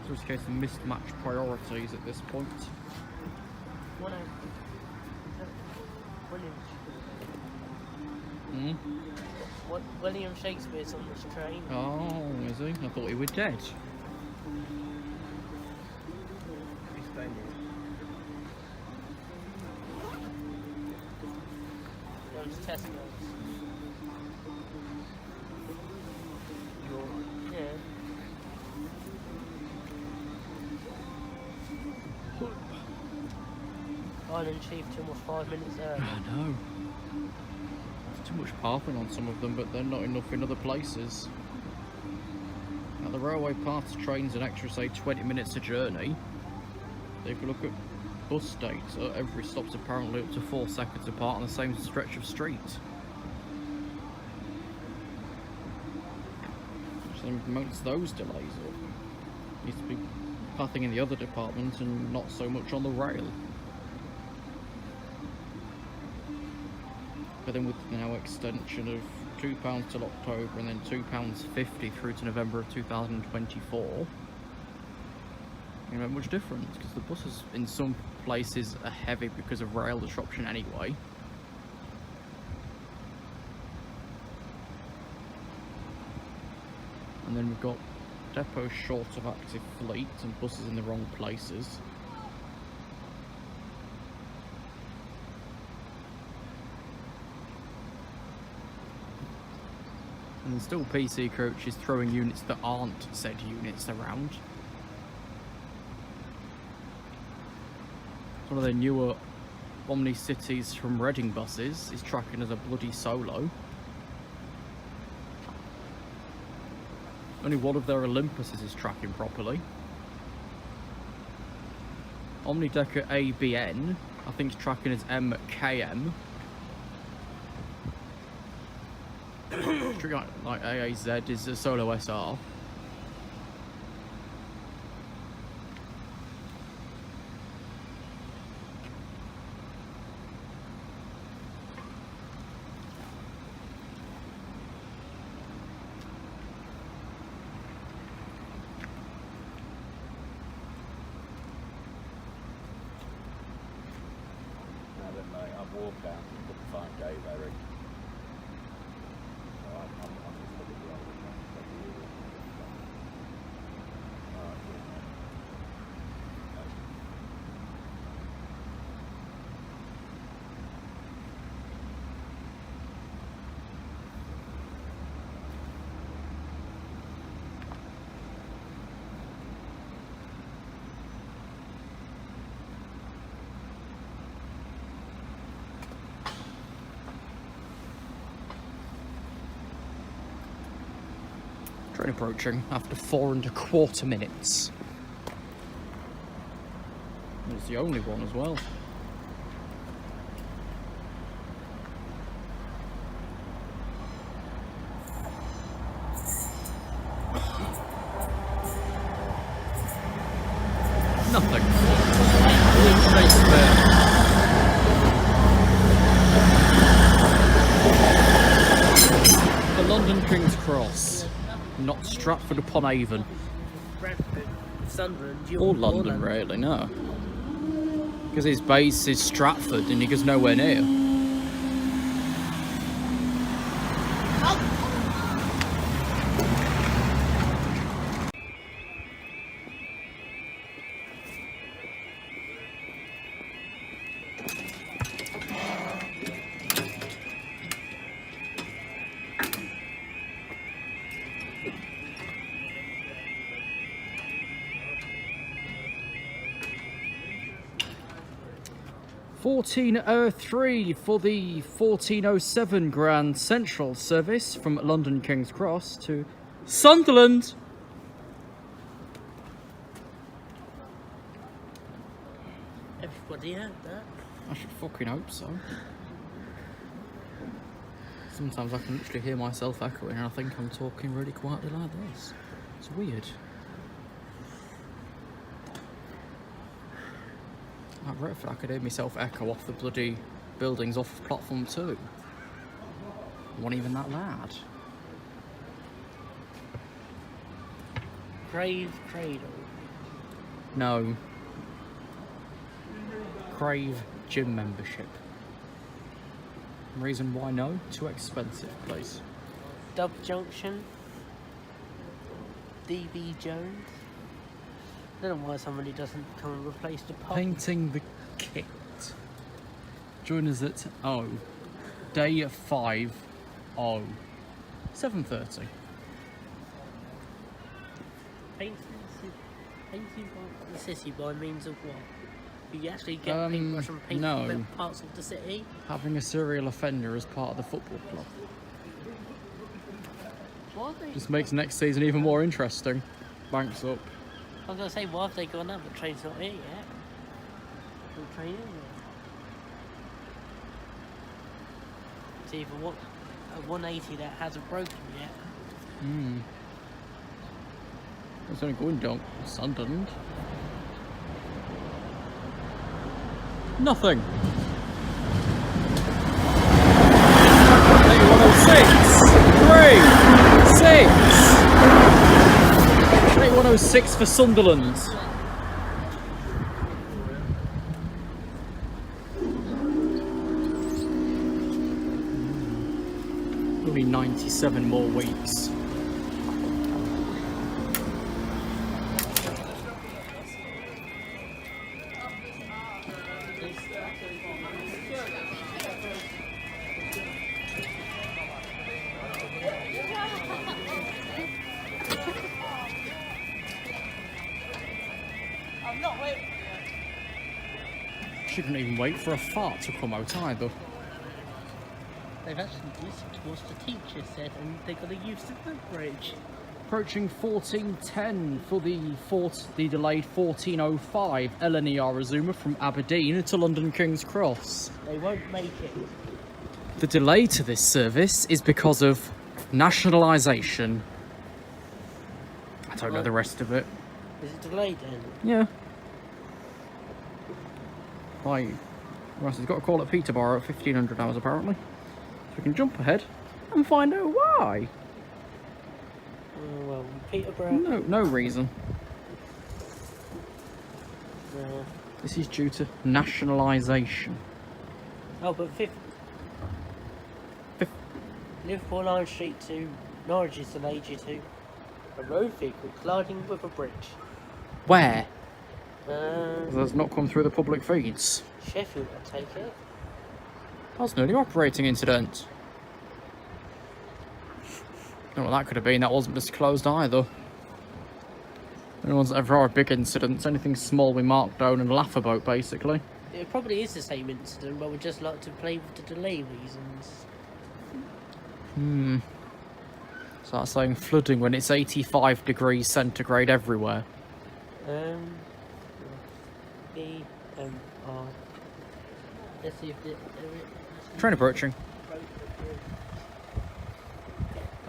So it's a case of mismatched priorities at this point. William Shakespeare's on this train. Oh, is he? I thought he was dead. Those Tesco's. Yeah. Island Chief almost 5 minutes early. I know. There's too much parking on some of them, but they're not enough in other places. Now, the railway paths trains an extra, say, 20 minutes a journey. If you look at bus dates, every stop's apparently up to 4 seconds apart on the same stretch of street. So amongst those delays up, needs to be pathing in the other department and not so much on the rail. But then with now extension of £2 till October and then £2.50 through to November of 2024, you know, much difference because the buses in some places are heavy because of rail disruption anyway. And then we've got depots short of active fleet and buses in the wrong places. And there's still PC coaches throwing units that aren't said units around. One of the newer Omni Cities from Reading buses is tracking as a bloody solo. Only one of their Olympuses is tracking properly. Omnidecker ABN, I think, is tracking as MKM. Like AAZ is a solo SR. I've walked out and couldn't find Dave, Eric. So I'm just looking at the other one. Train approaching after 4¼ minutes. And it's the only one as well. Nothing. The London King's Cross. Not Stratford upon Avon. Brayford, Sunderland, Or London, really, no. Because his base is Stratford and he goes nowhere near. (1403) for the 1407 Grand Central service from London King's Cross to Sunderland. Everybody heard that? I should fucking hope so. Sometimes I can literally hear myself echoing and I think I'm talking really quietly like this. It's weird. At Brayford, I could hear myself echo off the bloody buildings off platform 2. It wasn't even that loud. Crave Cradle. No. Crave gym membership. Reason why no? Too expensive, please. Dub Junction. DB Jones. I don't know why somebody doesn't come and replace the pub. Painting the kit. Join us at day 5 7:30. Painting by necessity by means of what? You actually get paintbrush and paint no. parts of the city? Having a serial offender as part of the football club. What are they? Just makes next season even more interesting. Banks up. I was going to say, why have they gone up? The train's not here yet. The train is here. It's either a 180 that hasn't broken yet. It's only going down Sunderland. Nothing. 106 for Sunderland. Only 97 more weeks. Shouldn't even wait for a fart to come out either. They've actually listened to what the teacher said and they got a use of the bridge. Approaching 14:10 for the delayed 14:05 LNER Azuma from Aberdeen to London King's Cross. They won't make it. The delay to this service is because of nationalisation. I don't know the rest of it. Is it delayed then? Yeah. Right. Ross has got a call at Peterborough at 1500 hours apparently. So we can jump ahead and find out why. Oh, well, Peterborough. No reason. No. This is due to nationalisation. Oh, but Liverpool Line Street to Norwich is delayed due to a road vehicle colliding with a bridge. Where? That's not come through the public feeds. Sheffield, I take it. That's an early operating incident. Don't know what that could have been. That wasn't disclosed either. The ones that ever are big incidents, anything small we mark down and laugh about, basically. It probably is the same incident, but we just like to play with the delay reasons. So that's saying flooding when it's 85 degrees centigrade everywhere. Let's see if Train approaching.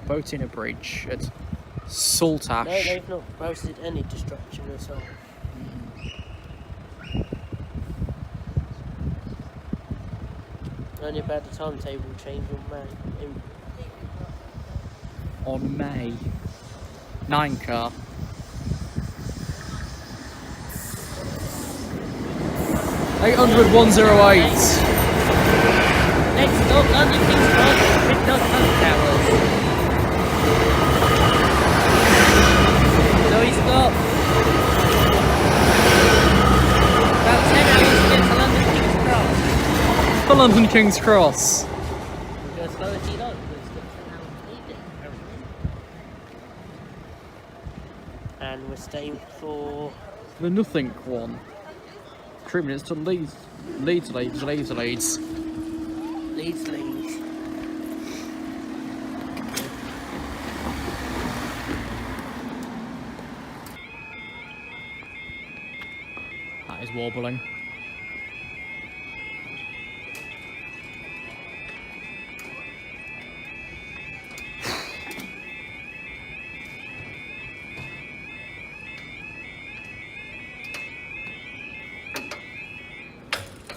A boat in a bridge at Saltash. No, they've not posted any destruction at all. Only about the timetable change On May. 9 car. 800 108. Next stop, London King's Cross, Midnight Tunnel Towers. So he's got about 10 hours to get to London King's Cross. The London King's Cross. We're going to slow it down. It's got 10 hours to leave it, apparently. And we're staying for The nothing one. 3 minutes to Leeds. Leeds. Leeds. That is warbling.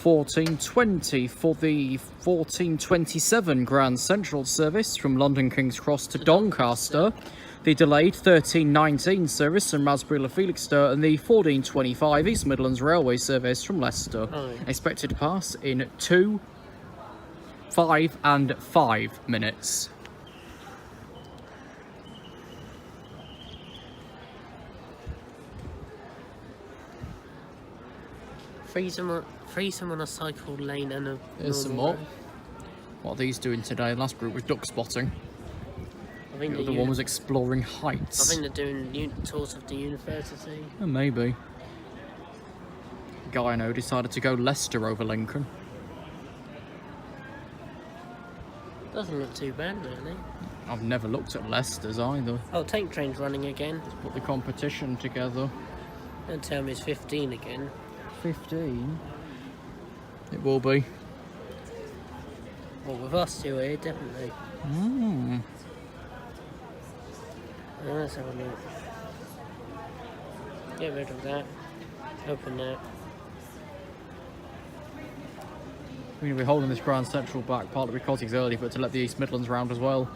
14:20 for the 14:27 Grand Central service from London King's Cross to Doncaster. The delayed 13:19 service from Raspberry Felixstowe and the 14:25 East Midlands Railway service from Leicester. Expected to pass in 2, 5 and 5 minutes. Freeze on a cycle lane and a There's some normal more. road. What are these doing today? Last group was duck spotting. I think The other one was exploring heights. I think they're doing tours of the university. Oh, maybe. Guy I know decided to go Leicester over Lincoln. Doesn't look too bad, really. I've never looked at Leicester's either. Oh, tank train's running again. Put the competition together. Don't tell me it's 15 again. 15? It will be. Well, with us two here, definitely. Let's have a look. Get rid of that. Open that. We're going to be holding this Grand Central back, partly because he's early, but to let the East Midlands round as well.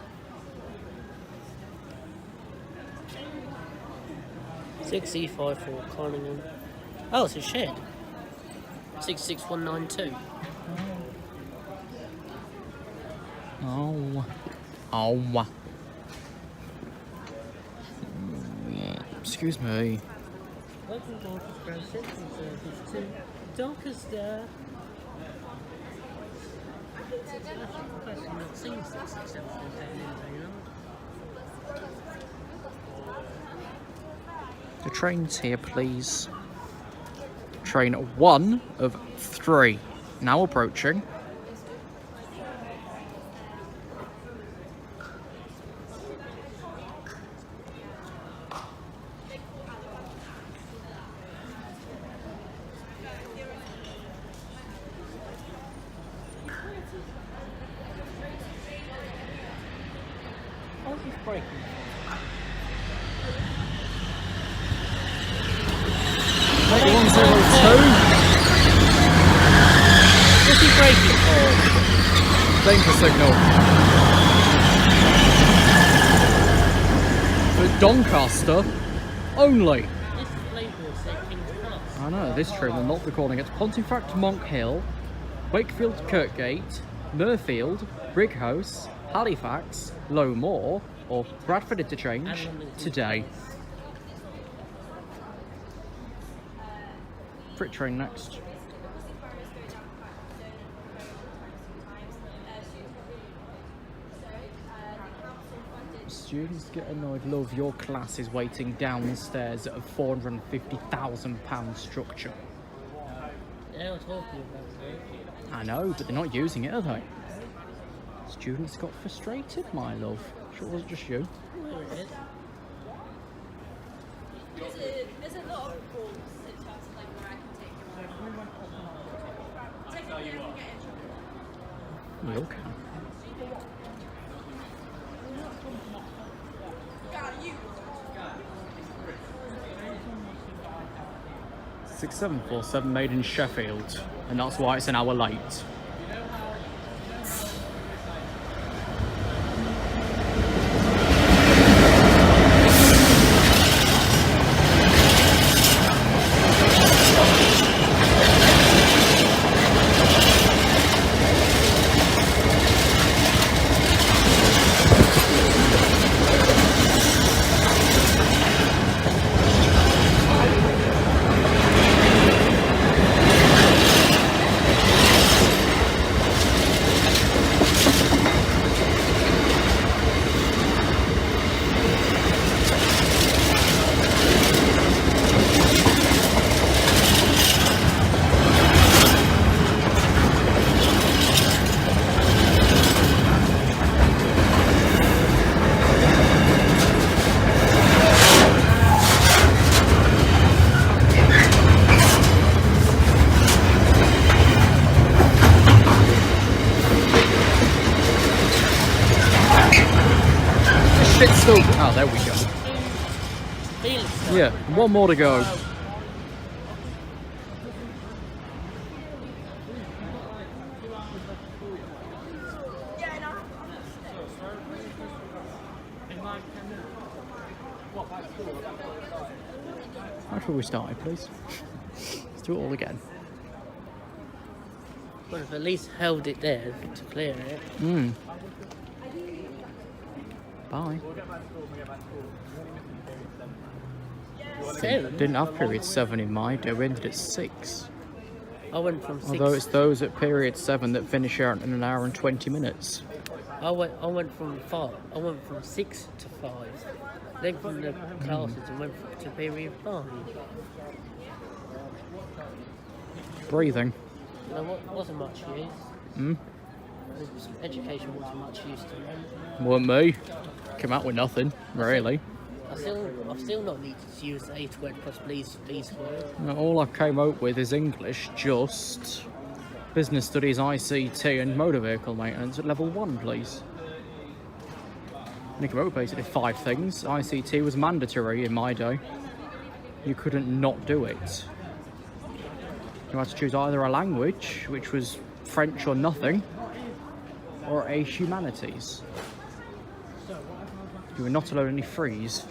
6E5 for Conningham. Oh, it's a shed. 66192. Oh. Excuse me. Welcome to Grand Central Service to Doncaster. I've actually not seen 667 The train's here, please. Train 1 of 3. Now approaching. How's this breaking? 102. What's he braking for? Danger signal. For Doncaster only. This label said King's Cross. I know, this train will not be calling it Pontefract Monk Hill, Wakefield Kirkgate, Mirfield, Brighouse, Halifax, Low Moor, or Bradford Interchange today. Freight train next. Students get annoyed. Love, your class is waiting downstairs at a £450,000 structure. They were talking about it. I know, but they're not using it, are they? Students got frustrated, my love. Sure it wasn't just you. Where it is. There's a lot of rules in terms of like where I can take you. Technically, I can get in trouble. We all can. Yeah, you. 6747 made in Sheffield, and that's why it's an hour late. Oh, there we go. Yeah, one more to go. How should we start, please? Let's do it all again. Would have at least held it there to clear it. Bye. 7? Didn't have period 7 in my day, we ended at 6. I went from 6. Although it's those at period 7 that finish out in an hour and 20 minutes. I went from 5. I went from 6 to 5. Then from the classes I went to period 5. Breathing. No, wasn't much use. Education wasn't much use to me. Weren't me. Came out with nothing, really. I've still not needed to use the 8 word plus please word. No, all I came out with is English, just business studies, ICT and motor vehicle maintenance at level 1, please. And I came out with basically 5 things. ICT was mandatory in my day. You couldn't not do it. You had to choose either a language, which was French or nothing, or a humanities. You were not allowed any frees.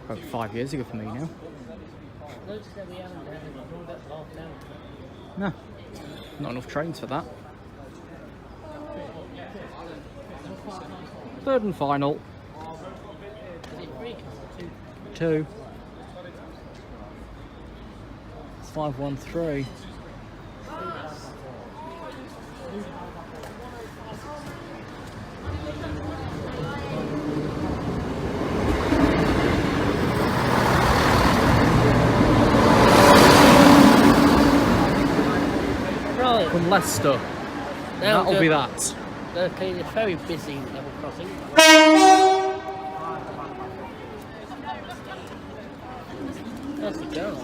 About 5 years ago for me now. No, not enough trains for that. Third and final. 2. It's 513. Right. From Leicester. Now That'll be that. Okay, it's very busy level crossing. How's it going?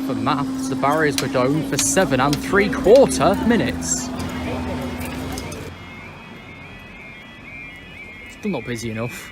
For maths, the barriers were down for 7 3/4 minutes. Still not busy enough.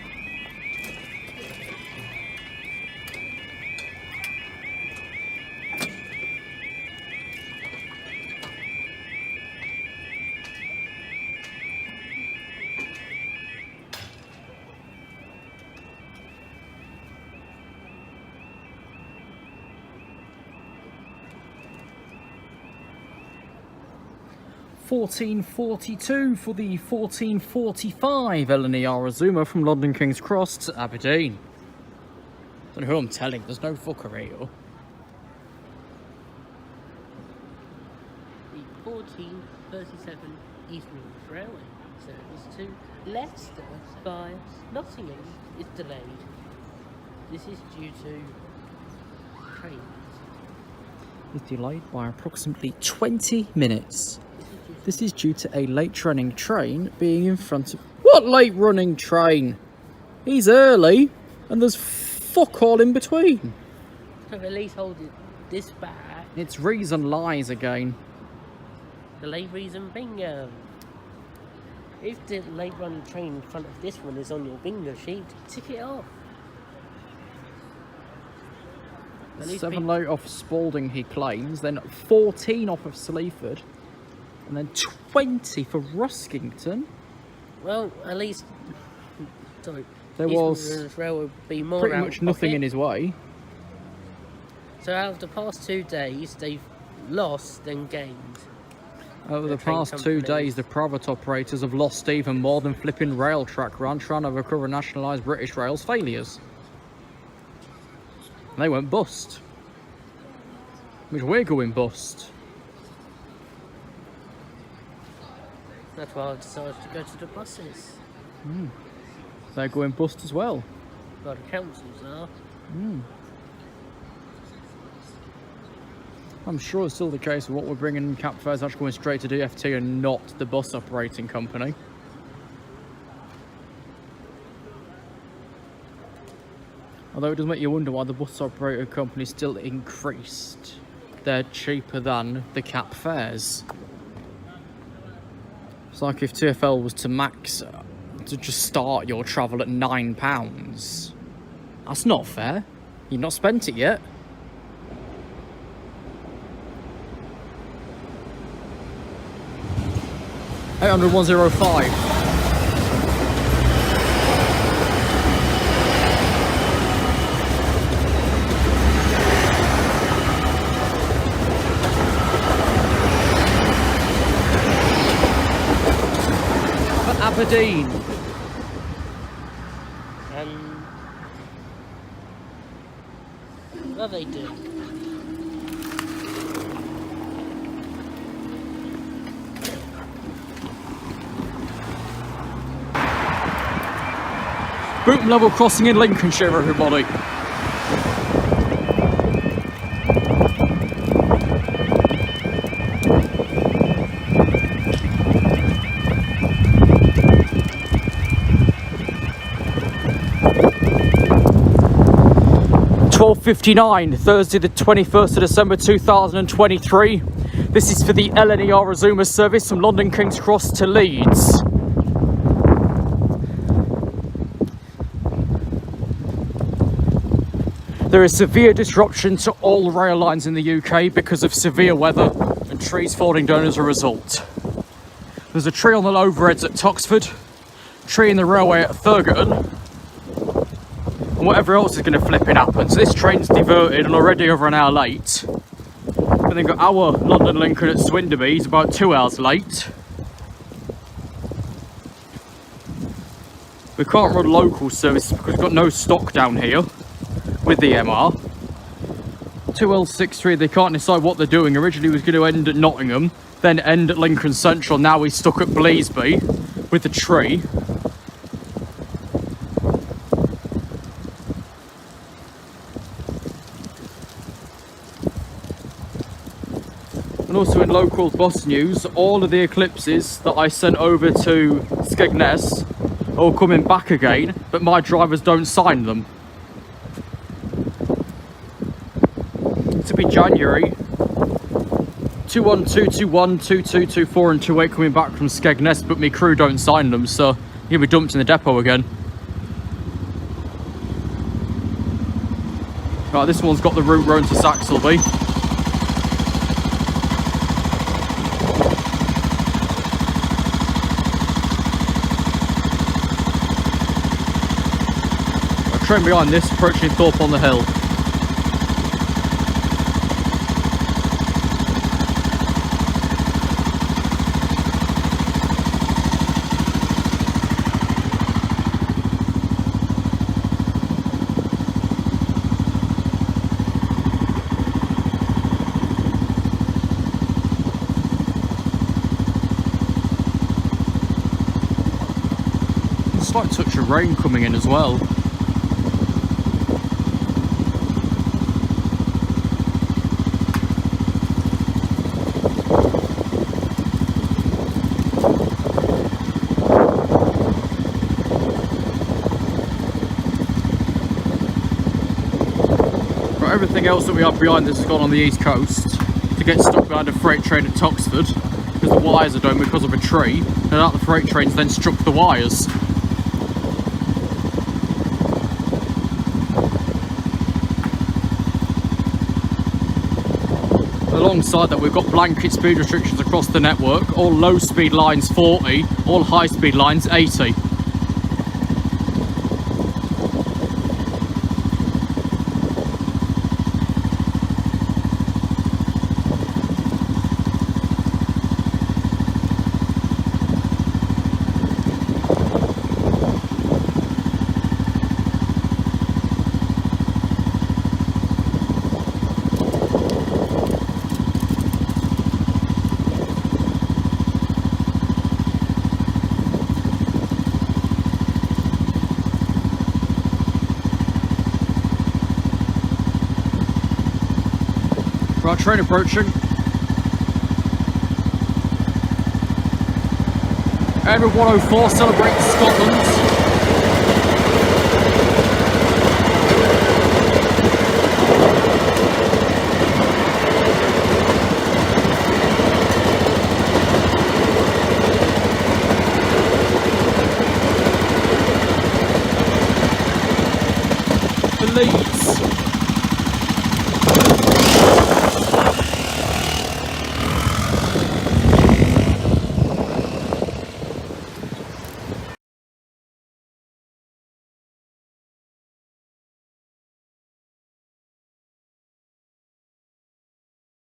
$14.42 for the 14.45 Eleni Arizuma from London King's Cross to Aberdeen. Don't know who I'm telling, there's no fuckery here. The 14:37 Eastern Railway service to Leicester via Nottingham is delayed. This is due to trains. It's delayed by approximately 20 minutes. This is due to a late running train being in front of... What late running train? He's early and there's fuck all in between. So at least hold it this back. It's reason lies again. The late reason bingo. If the late running train in front of this one is on your bingo sheet, tick it off. At least 7 late off Spalding, he claims, then 14 off of Sleaford, and then 20 for Ruskington. Well, at least sorry, There Eastern was Rail would be more pretty out much of nothing it. in his way. So out of the past 2 days, they've lost then gained. Over the train past 2 companies. days, the private operators have lost even more than flipping rail track run trying to recover nationalised British Rail's failures. And they went bust. Which we're going bust. That's why I decided to go to the buses. They're going bust as well. Well, the councils are. I'm sure it's still the case of what we're bringing in cap fares actually going straight to DFT and not the bus operating company. Although it does make you wonder why the bus operator company still increased. They're cheaper than the cap fares. It's like if TfL was to max to just start your travel at £9. That's not fair. You've not spent it yet. £800,105. Aberdeen. What are they doing? Boultham level crossing in Lincolnshire, everybody. .59, Thursday the 21st of December 2023. This is for the LNER Resumer service from London King's Cross to Leeds. There is severe disruption to all rail lines in the UK because of severe weather and trees falling down as a result. There's a tree on the overheads at Tuxford, a tree in the railway at Thurgerton, and whatever else is going to flipping happen. So this train's diverted and already over an hour late. And then got our London Lincoln at Swinderby, he's about 2 hours late. We can't run local services because we've got no stock down here with the MR. 2L63, they can't decide what they're doing. Originally he was going to end at Nottingham, then end at Lincoln Central. Now he's stuck at Bleasby with the tree. And also in local bus news, all of the eclipses that I sent over to Skegness are all coming back again, but my drivers don't sign them. To be January, 21221, 2224 and 28 coming back from Skegness, but my crew don't sign them, so you'll be dumped in the depot again. Right, this one's got the route round to Saxilby. Train behind this, approaching Thorpe on the hill. Slight touch of rain coming in as well. Everything else that we have behind this has gone on the east coast to get stuck behind a freight train at Tuxford because the wires are down because of a tree, and that the freight train's then struck the wires. Alongside that, we've got blanket speed restrictions across the network. All low speed lines 40, all high speed lines 80. Right, train approaching. Area 104 celebrates Scotland. for Leeds.